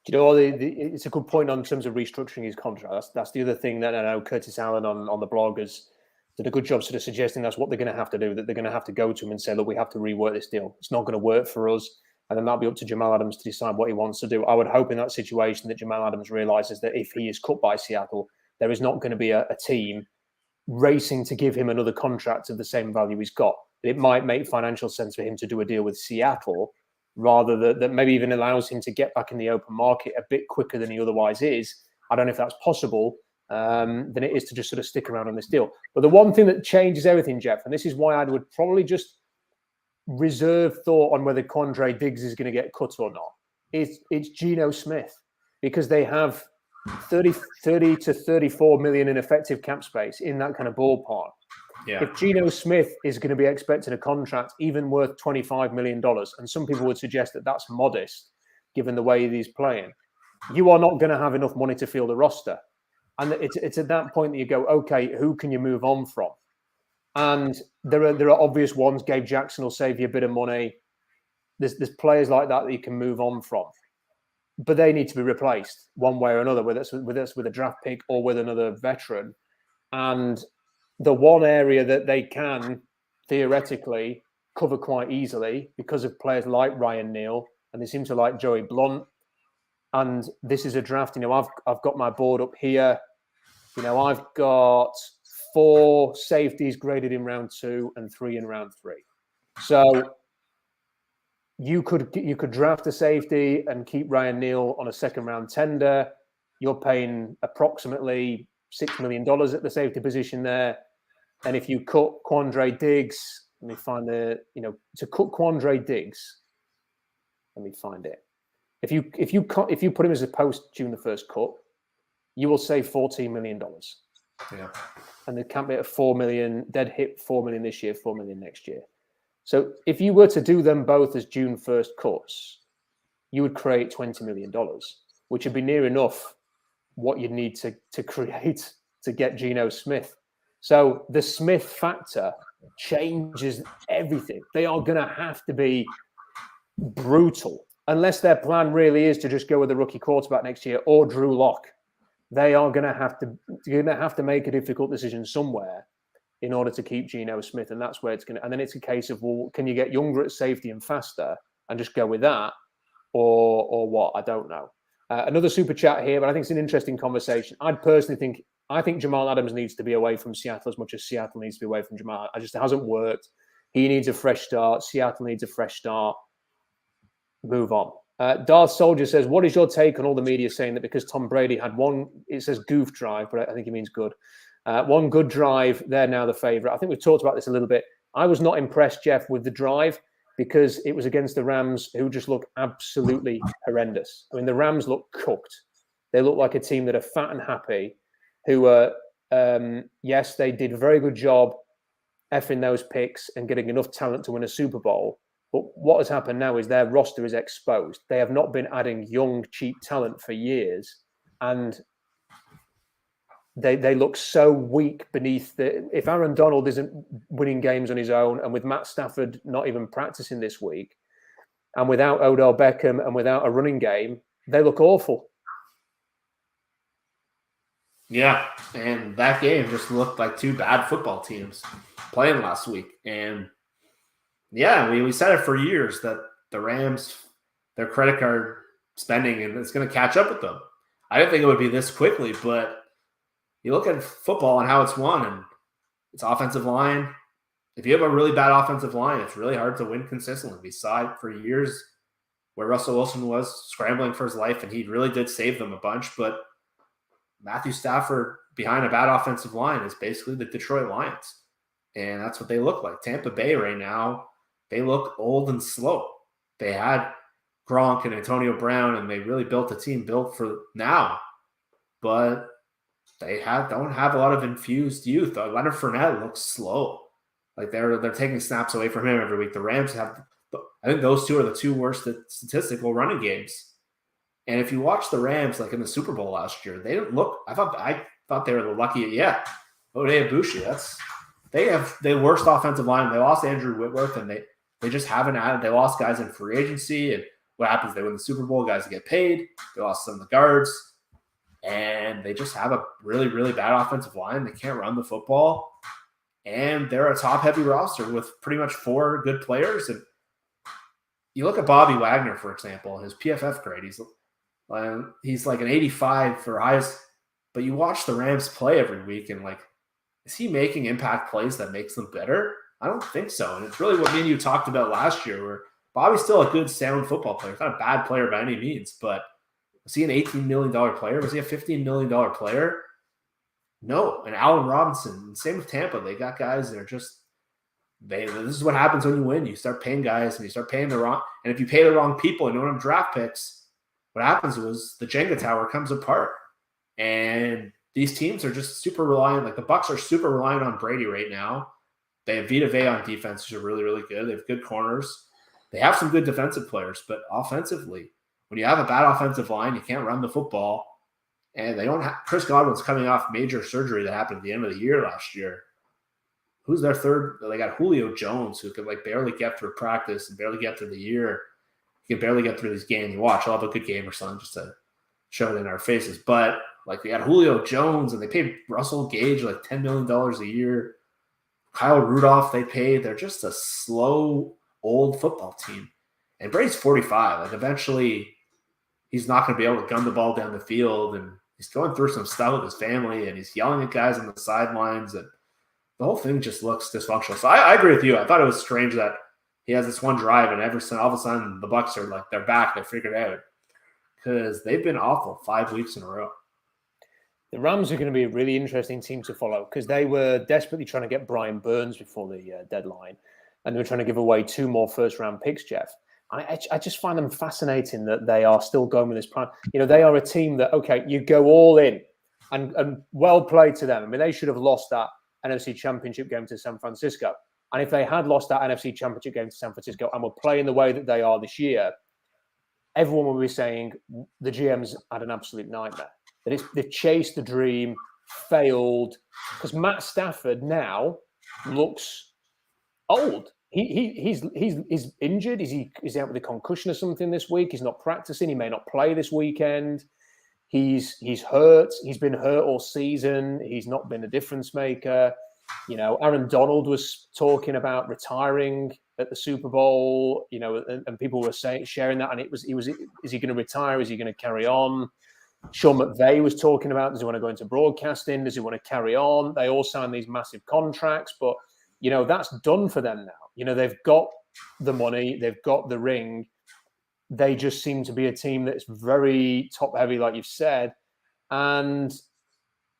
You know, it's a good point in terms of restructuring his contract. That's the other thing that I know Curtis Allen on the blog has did a good job sort of suggesting that's what they're going to have to do, that they're going to have to go to him and say, look, we have to rework this deal. It's not going to work for us. And then that'll be up to Jamal Adams to decide what he wants to do. I would hope in that situation that Jamal Adams realizes that if he is cut by Seattle, there is not going to be a team racing to give him another contract of the same value he's got. It might make financial sense for him to do a deal with Seattle rather that maybe even allows him to get back in the open market a bit quicker than he otherwise is. I don't know if that's possible. Than it is to just sort of stick around on this deal. But the one thing that changes everything, Jeff, and this is why I would probably just reserve thought on whether Quandre Diggs is going to get cut or not, it's Geno Smith, because they have 30 to 34 million in effective cap space in that kind of ballpark. Yeah. If Geno Smith is going to be expecting a contract even worth $25 million, and some people would suggest that that's modest given the way he's playing, you are not going to have enough money to field a roster. And it's at that point that you go, okay, who can you move on from? And there are obvious ones. Gabe Jackson will save you a bit of money. There's players like that you can move on from, but they need to be replaced one way or another, whether it's with a draft pick or with another veteran. And the one area that they can theoretically cover quite easily because of players like Ryan Neal, and they seem to like Joey Blunt. And this is a draft. You know, I've got my board up here. You know, I've got 4 safeties graded in round 2 and 3 in round 3. So you could draft a safety and keep Ryan Neal on a second round tender. You're paying approximately $6 million at the safety position there. And if you cut Quandre Diggs, let me find to cut Quandre Diggs, let me find it. If you put him as a post June the 1st cut, you will save $14 million. Yeah. And the camp hit of $4 million, dead hit $4 million this year, $4 million next year. So if you were to do them both as June 1st cuts, you would create $20 million, which would be near enough what you'd need to create to get Geno Smith. So the Smith factor changes everything. They are going to have to be brutal. Unless their plan really is to just go with a rookie quarterback next year or Drew Lock, they are going to have to make a difficult decision somewhere in order to keep Geno Smith, and that's where it's going to. And then it's a case of, well, can you get younger at safety and faster and just go with that, or what? I don't know. Another super chat here, but I think it's an interesting conversation. I think Jamal Adams needs to be away from Seattle as much as Seattle needs to be away from Jamal. It hasn't worked. He needs a fresh start. Seattle needs a fresh start. Move on. Darth Soldier says, what is your take on all the media saying that because Tom Brady had one, it says goof drive, but I think he means good. One good drive, they're now the favorite. I think we've talked about this a little bit. I was not impressed, Jeff, with the drive because it was against the Rams, who just look absolutely horrendous. I mean, the Rams look cooked. They look like a team that are fat and happy, who are, yes, they did a very good job effing those picks and getting enough talent to win a Super Bowl. But what has happened now is their roster is exposed. They have not been adding young, cheap talent for years. And they look so weak beneath if Aaron Donald isn't winning games on his own, and with Matt Stafford not even practicing this week, and without Odell Beckham and without a running game, they look awful. Yeah, and that game just looked like 2 bad football teams playing last week. And yeah, we said it for years that the Rams, their credit card spending, and it's going to catch up with them. I didn't think it would be this quickly, but you look at football and how it's won, and its offensive line if you have a really bad offensive line, it's really hard to win consistently. We saw it for years where Russell Wilson was scrambling for his life, and he really did save them a bunch. But Matthew Stafford behind a bad offensive line is basically the Detroit Lions. And that's what they look like. Tampa Bay right now, they look old and slow. They had Gronk and Antonio Brown, and they really built a team built for now. But they don't have a lot of infused youth. Leonard Fournette looks slow. Like they're taking snaps away from him every week. The Rams have, I think those two are the two worst statistical running games. And if you watch the Rams, like in the Super Bowl last year, they didn't look. I thought they were the lucky. Yeah, Ode Ibushi. They have the worst offensive line. They lost Andrew Whitworth, and they just haven't added. They lost guys in free agency, and what happens? They win the Super Bowl. Guys get paid. They lost some of the guards, and they just have a really, really bad offensive line. They can't run the football, and they're a top-heavy roster with pretty much 4 good players. And you look at Bobby Wagner, for example, his PFF grade. He's like an 85 for highest, but you watch the Rams play every week, and like, is he making impact plays that makes them better? I don't think so. And it's really what me and you talked about last year, where Bobby's still a good, sound football player. He's not a bad player by any means, but was he an $18 million player? Was he a $15 million player? No. And Allen Robinson, same with Tampa. They got guys that are just, this is what happens when you win. You start paying guys, and you start paying the wrong, and if you pay the wrong people and you don't have draft picks, what happens was the Jenga tower comes apart. And these teams are just super reliant. Like the Bucs are super reliant on Brady right now. They have Vita Vea on defense, who's are really, really good. They have good corners. They have some good defensive players, but offensively, when you have a bad offensive line, you can't run the football. And they don't have – Chris Godwin's coming off major surgery that happened at the end of the year last year. Who's their third? They got Julio Jones, who could like barely get through practice and barely get through the year. He can barely get through these games. You watch, I'll have a good game or something just to show it in our faces. But like they got Julio Jones, and they paid Russell Gage like $10 million a year. Kyle Rudolph they paid. They're just a slow, old football team. And Brady's 45. Like eventually he's not going to be able to gun the ball down the field, and he's going through some stuff with his family, and he's yelling at guys on the sidelines, and the whole thing just looks dysfunctional. So I agree with you. I thought it was strange that he has this one drive, and all of a sudden the Bucs are like, they're back, they figured it out, because they've been awful 5 weeks in a row. The Rams are going to be a really interesting team to follow, because they were desperately trying to get Brian Burns before the deadline, and they were trying to give away 2 more first-round picks, Jeff. I just find them fascinating that they are still going with this plan. You know, they are a team that, okay, you go all in, and well played to them. I mean, they should have lost that NFC Championship game to San Francisco. And if they had lost that NFC Championship game to San Francisco and were playing the way that they are this year, everyone will be saying the GM's had an absolute nightmare. That they've chased the dream, failed, because Matt Stafford now looks old. He's injured. Is he out with a concussion or something this week? He's not practicing. He may not play this weekend. He's hurt. He's been hurt all season. He's not been a difference maker. You know, Aaron Donald was talking about retiring at the Super Bowl. You know, and people were sharing that, and is he going to retire? Is he going to carry on? Sean McVay was talking about, does he want to go into broadcasting? Does he want to carry on? They all signed these massive contracts, but you know, that's done for them now. You know, they've got the money, they've got the ring. They just seem to be a team that's very top heavy, like you've said. And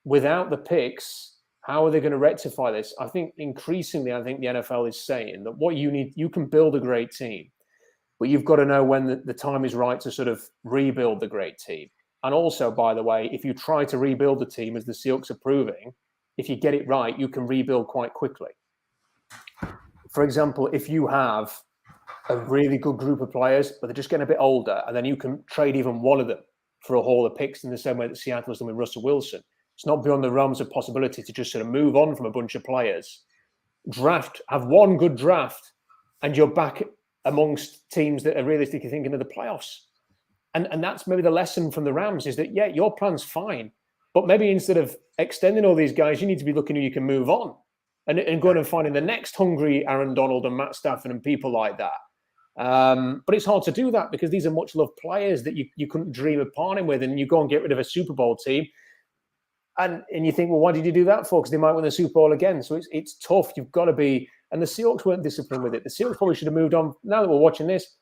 without the picks, how are they going to rectify this? I think increasingly, the NFL is saying that what you need, you can build a great team, but you've got to know when the time is right to sort of rebuild the great team. And also, by the way, if you try to rebuild the team, as the Seahawks are proving, if you get it right, you can rebuild quite quickly. For example, if you have a really good group of players, but they're just getting a bit older, and then you can trade even one of them for a haul of picks in the same way that Seattle has done with Russell Wilson. It's not beyond the realms of possibility to just sort of move on from a bunch of players, have one good draft, and you're back amongst teams that are realistically thinking of the playoffs. And that's maybe the lesson from the Rams is that, yeah, your plan's fine, but maybe instead of extending all these guys, you need to be looking who you can move on and going and finding the next hungry Aaron Donald and Matt Stafford and people like that. But it's hard to do that because these are much loved players that you couldn't dream of parting with, and you go and get rid of a Super Bowl team. And you think, well, why did you do that for? Because they might win the Super Bowl again. So it's tough. You've got to be And the Seahawks weren't disciplined with it. The Seahawks probably should have moved on. Now that we're watching this,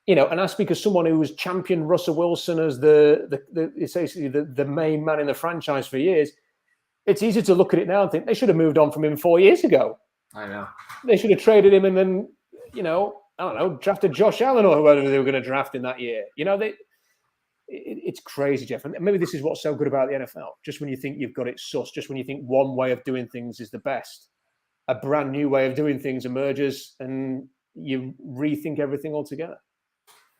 and I speak as someone who was championed Russell Wilson as essentially the main man in the franchise for years. It's easy to look at it now and think they should have moved on from him 4 years ago. I know. They should have traded him and then, I don't know, drafted Josh Allen or whoever they were going to draft in that year. It's crazy, Jeff. And maybe this is what's so good about the NFL. Just when you think you've got it sussed, just when you think one way of doing things is the best, a brand new way of doing things emerges and you rethink everything altogether.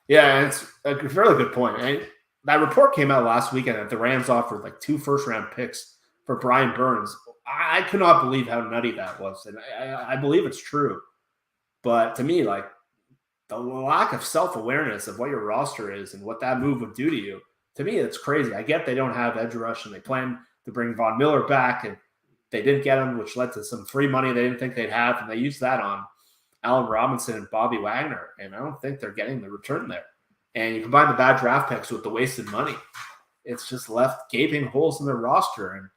Yeah, it's a really good point. And that report came out last weekend that the Rams offered like 2 first-round picks for Brian Burns. I could not believe how nutty that was. And I believe it's true. But to me, like, the lack of self-awareness of what your roster is and what that move would do to you, to me, it's crazy. I get they don't have edge rush and they plan to bring Von Miller back and they didn't get him, which led to some free money they didn't think they'd have. And they used that on Allen Robinson and Bobby Wagner. And I don't think they're getting the return there. And you combine the bad draft picks with the wasted money, it's just left gaping holes in their roster. And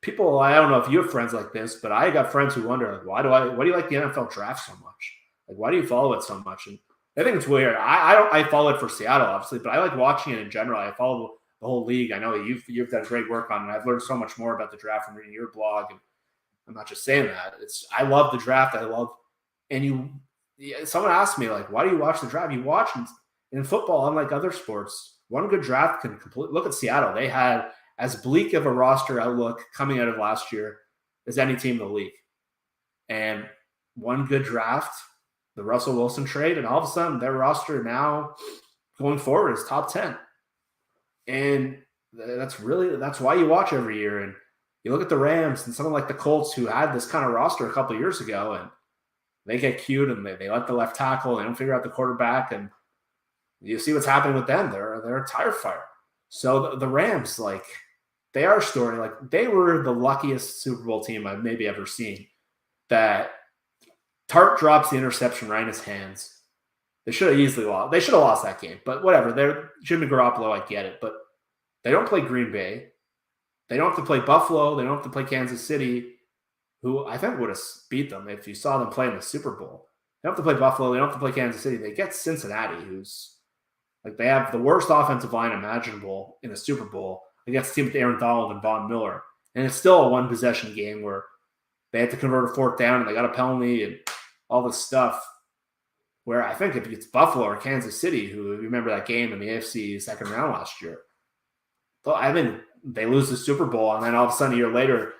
people, I don't know if you have friends like this, but I got friends who wonder, like, why do you like the NFL draft so much? Like, why do you follow it so much? And I think it's weird. I follow it for Seattle, obviously, but I like watching it in general. I follow the whole league. I know that you've done great work on it. I've learned so much more about the draft from reading your blog. And I'm not just saying that. I love the draft. Someone asked me, like, why do you watch the draft? You watch in football, unlike other sports, one good draft can completely look at Seattle. They had as bleak of a roster outlook coming out of last year as any team in the league. And one good draft, the Russell Wilson trade, and all of a sudden their roster now going forward is top 10. And that's why you watch every year. And you look at the Rams and someone like the Colts who had this kind of roster a couple of years ago, and they get cute and they let the left tackle, they don't figure out the quarterback, and you see what's happening with them. They're a tire fire. So the Rams, like, they are a story. Like, they were the luckiest Super Bowl team I've maybe ever seen. That Tart drops the interception right in his hands. They should have easily lost. They should have lost that game, but whatever. They're Jimmy Garoppolo, I get it. But they don't play Green Bay. They don't have to play Buffalo. They don't have to play Kansas City, who I think would have beat them if you saw them play in the Super Bowl. They don't have to play Buffalo. They don't have to play Kansas City. They get Cincinnati, who's like, they have the worst offensive line imaginable in a Super Bowl against a team with Aaron Donald and Von Miller. And it's still a one-possession game where they had to convert a 4th down and they got a penalty and all this stuff, where I think if it's Buffalo or Kansas City, who remember that game in the AFC second round last year, I think they lose the Super Bowl, and then all of a sudden a year later,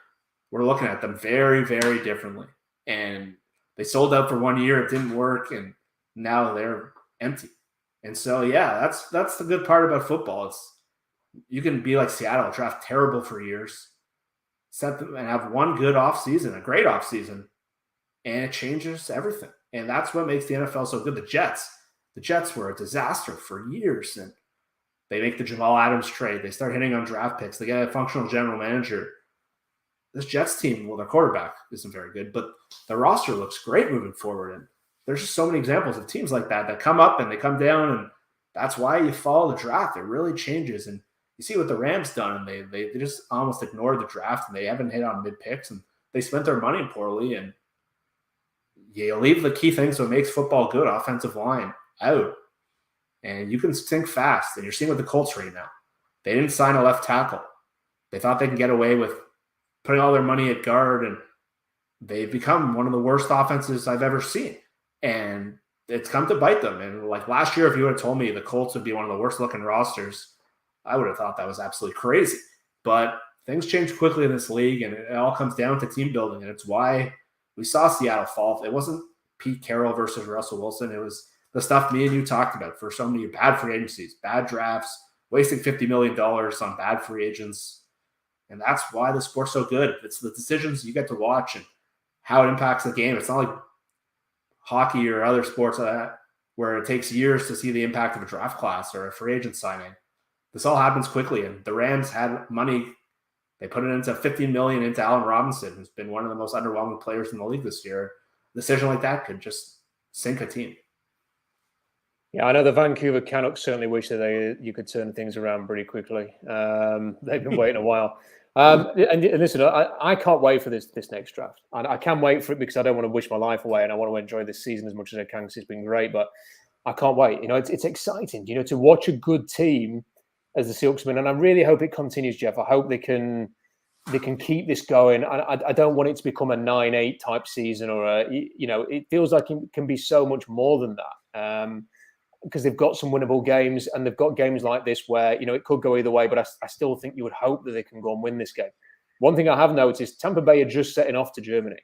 we're looking at them very, very differently. And they sold out for 1 year. It didn't work, and now they're empty. And so, yeah, that's the good part about football. It's you can be like Seattle, draft terrible for years, set them and have one good offseason, a great offseason, and it changes everything. And that's what makes the NFL so good. The Jets were a disaster for years, and they make the Jamal Adams trade. They start hitting on draft picks. They get a functional general manager. This Jets team, well, their quarterback isn't very good, but the roster looks great moving forward. And there's just so many examples of teams like that come up and they come down, and that's why you follow the draft. It really changes. And you see what the Rams done, and they just almost ignored the draft, and they haven't hit on mid picks, and they spent their money poorly. And you leave the key things what makes football good, offensive line, out, and you can sink fast. And you're seeing with the Colts right now. They didn't sign a left tackle. They thought they can get away with putting all their money at guard, and they've become one of the worst offenses I've ever seen. And it's come to bite them. And like last year, if you would have told me the Colts would be one of the worst looking rosters, I would have thought that was absolutely crazy. But things change quickly in this league, and it all comes down to team building. And it's why we saw Seattle fall. It wasn't Pete Carroll versus Russell Wilson. It was the stuff me and you talked about for so many bad free agencies, bad drafts, wasting $50 million on bad free agents. And that's why the sport's so good. It's the decisions you get to watch and how it impacts the game. It's not like hockey or other sports where it takes years to see the impact of a draft class or a free agent signing. This all happens quickly, and the Rams had money. They put it into $15 million into Allen Robinson, who's been one of the most underwhelming players in the league this year. A decision like that could just sink a team. Yeah, I know the Vancouver Canucks certainly wish that you could turn things around pretty quickly. They've been waiting a while. And listen, I can't wait for this next draft. I can't wait for it because I don't want to wish my life away and I want to enjoy this season as much as I can because it's been great. But I can't wait. It's exciting, to watch a good team as the Seahawks win. And I really hope it continues, Jeff. I hope they can keep this going. I don't want it to become a 9-8 type season or it feels like it can be so much more than that. Because they've got some winnable games and they've got games like this where, it could go either way, but I still think you would hope that they can go and win this game. One thing I have noticed, Tampa Bay are just setting off to Germany.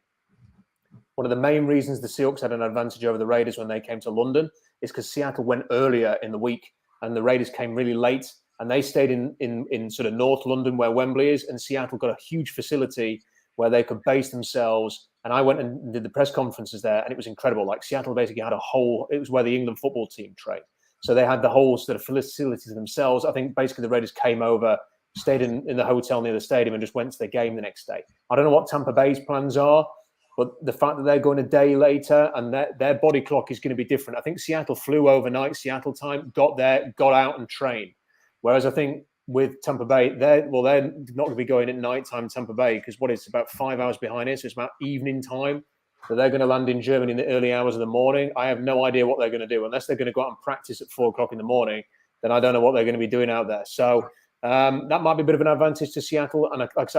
One of the main reasons the Seahawks had an advantage over the Raiders when they came to London is because Seattle went earlier in the week and the Raiders came really late and they stayed in sort of North London where Wembley is, and Seattle got a huge facility where they could base themselves. And I went and did the press conferences there, and it was incredible. Like Seattle basically had it was where the England football team trained. So they had the whole sort of facilities themselves. I think basically the Raiders came over, stayed in the hotel near the stadium and just went to the game the next day. I don't know what Tampa Bay's plans are, but the fact that they're going a day later and their body clock is going to be different. I think Seattle flew overnight, Seattle time, got there, got out and trained. Whereas I think with Tampa Bay, they're not going to be going at nighttime Tampa Bay because it's about 5 hours behind here, so it's about evening time. So they're going to land in Germany in the early hours of the morning. I have no idea what they're going to do unless they're going to go out and practice at 4 o'clock in the morning. Then I don't know what they're going to be doing out there. So that might be a bit of an advantage to Seattle. And like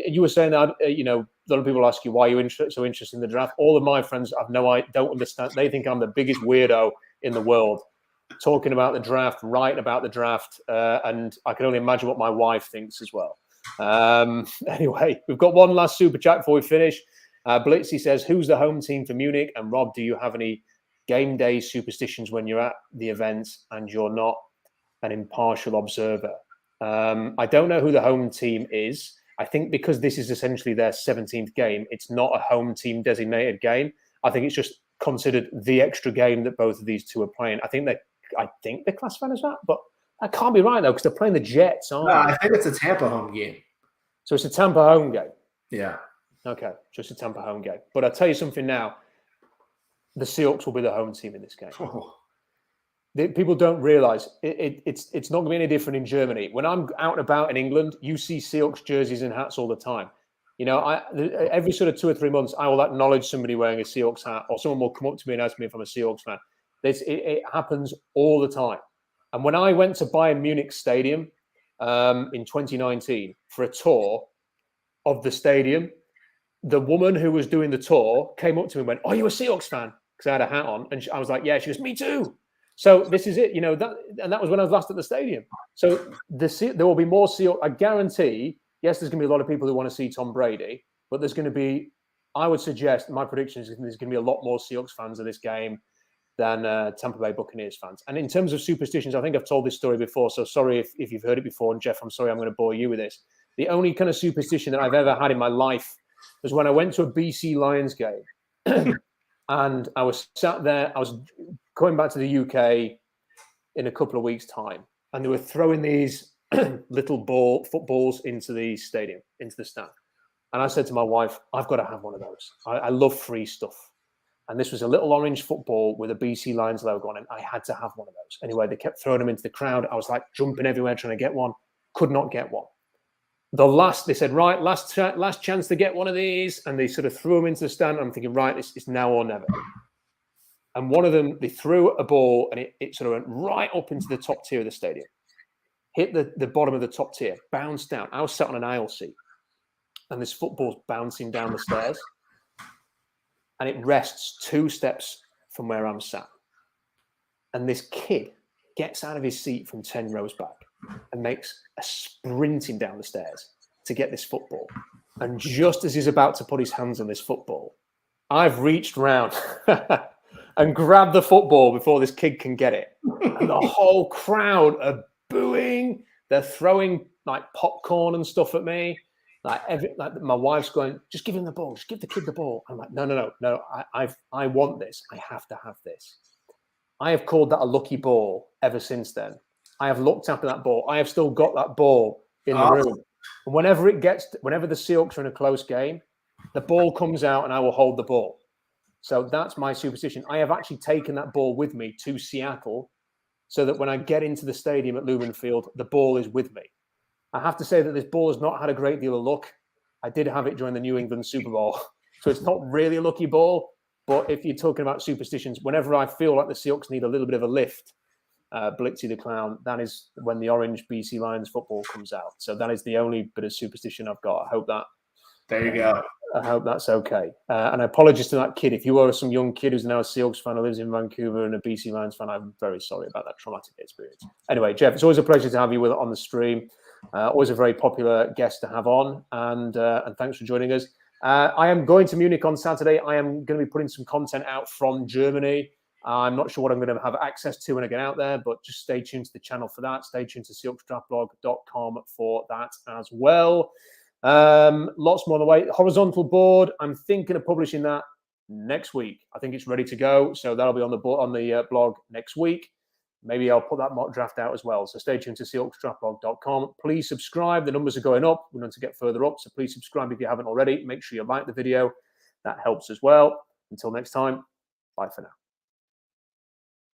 you were saying that a lot of people ask you why you're so interested in the draft. All of my friends don't understand. They think I'm the biggest weirdo in the world, talking about the draft, writing about the draft, and I can only imagine what my wife thinks as well. Anyway, we've got one last super chat before we finish. Blitzy says, who's the home team for Munich? And Rob, do you have any game day superstitions when you're at the event and you're not an impartial observer? I don't know who the home team is. I think because this is essentially their 17th game, it's not a home team designated game. I think it's just considered the extra game that both of these two are playing. I think they're classified as that, but that can't be right though because they're playing the Jets, aren't they? I think it's a Tampa home game. So it's a Tampa home game. Yeah. Okay, just a Tampa home game. But I'll tell you something now. The Seahawks will be the home team in this game. Oh. People don't realize it's not going to be any different in Germany. When I'm out and about in England, you see Seahawks jerseys and hats all the time. Every sort of 2 or 3 months, I will acknowledge somebody wearing a Seahawks hat, or someone will come up to me and ask me if I'm a Seahawks fan. It happens all the time. And when I went to Bayern Munich Stadium in 2019 for a tour of the stadium, the woman who was doing the tour came up to me and went, "Oh, you a Seahawks fan?" Because I had a hat on. And I was like, "Yeah." She goes, "Me too." So this is it, that was when I was last at the stadium. So there will be more Seahawks. I guarantee, yes, there's going to be a lot of people who want to see Tom Brady, but there's going to be, I would suggest, my prediction is there's going to be a lot more Seahawks fans of this game than Tampa Bay Buccaneers fans. And in terms of superstitions, I think I've told this story before, so sorry if you've heard it before. And Jeff, I'm sorry I'm going to bore you with this. The only kind of superstition that I've ever had in my life was when I went to a BC Lions game and I was sat there, I was going back to the UK in a couple of weeks' time, and they were throwing these little footballs into the stadium, into the stand. And I said to my wife, I've got to have one of those. I love free stuff. And this was a little orange football with a BC Lions logo on it. I had to have one of those. Anyway, they kept throwing them into the crowd. I was like jumping everywhere trying to get one. Could not get one. They said, right, last chance to get one of these. And they sort of threw them into the stand. I'm thinking, right, it's now or never. And one of them, they threw a ball and it sort of went right up into the top tier of the stadium. Hit the bottom of the top tier, bounced down. I was sat on an aisle seat. And this football's bouncing down the stairs. And it rests 2 steps from where I'm sat. And this kid gets out of his seat from 10 rows back and makes a sprinting down the stairs to get this football. And just as he's about to put his hands on this football, I've reached round and grabbed the football before this kid can get it. And the whole crowd are booing. They're throwing like popcorn and stuff at me. Like my wife's going, just give him the ball. Just give the kid the ball. I'm like, no. I want this. I have to have this. I have called that a lucky ball ever since then. I have looked after that ball. I have still got that ball in the room. And whenever the Seahawks are in a close game, the ball comes out and I will hold the ball. So that's my superstition. I have actually taken that ball with me to Seattle so that when I get into the stadium at Lumen Field, the ball is with me. I have to say that this ball has not had a great deal of luck. I did have it during the New England Super Bowl, so it's not really a lucky ball. But if you're talking about superstitions, whenever I feel like the Seahawks need a little bit of a lift, Blitzy the Clown, that is when the orange BC Lions football comes out. So that is the only bit of superstition I've got. I hope that. There you go. I hope that's okay. And apologies to that kid. If you are some young kid who's now a Seahawks fan who lives in Vancouver and a BC Lions fan, I'm very sorry about that traumatic experience. Anyway, Jeff, it's always a pleasure to have you with on the stream. Always a very popular guest to have on. And thanks for joining us. I am going to Munich on Saturday. I am going to be putting some content out from Germany. I'm not sure what I'm going to have access to when I get out there, but just stay tuned to the channel for that. Stay tuned to SeahawksDraftBlog.com for that as well. Lots more on the way. Horizontal board, I'm thinking of publishing that next week. I think it's ready to go, so that'll be on the blog next week. Maybe I'll put that mock draft out as well. So stay tuned to SeahawksDraftBlog.com. Please subscribe. The numbers are going up. We're going to get further up, so please subscribe if you haven't already. Make sure you like the video. That helps as well. Until next time, bye for now.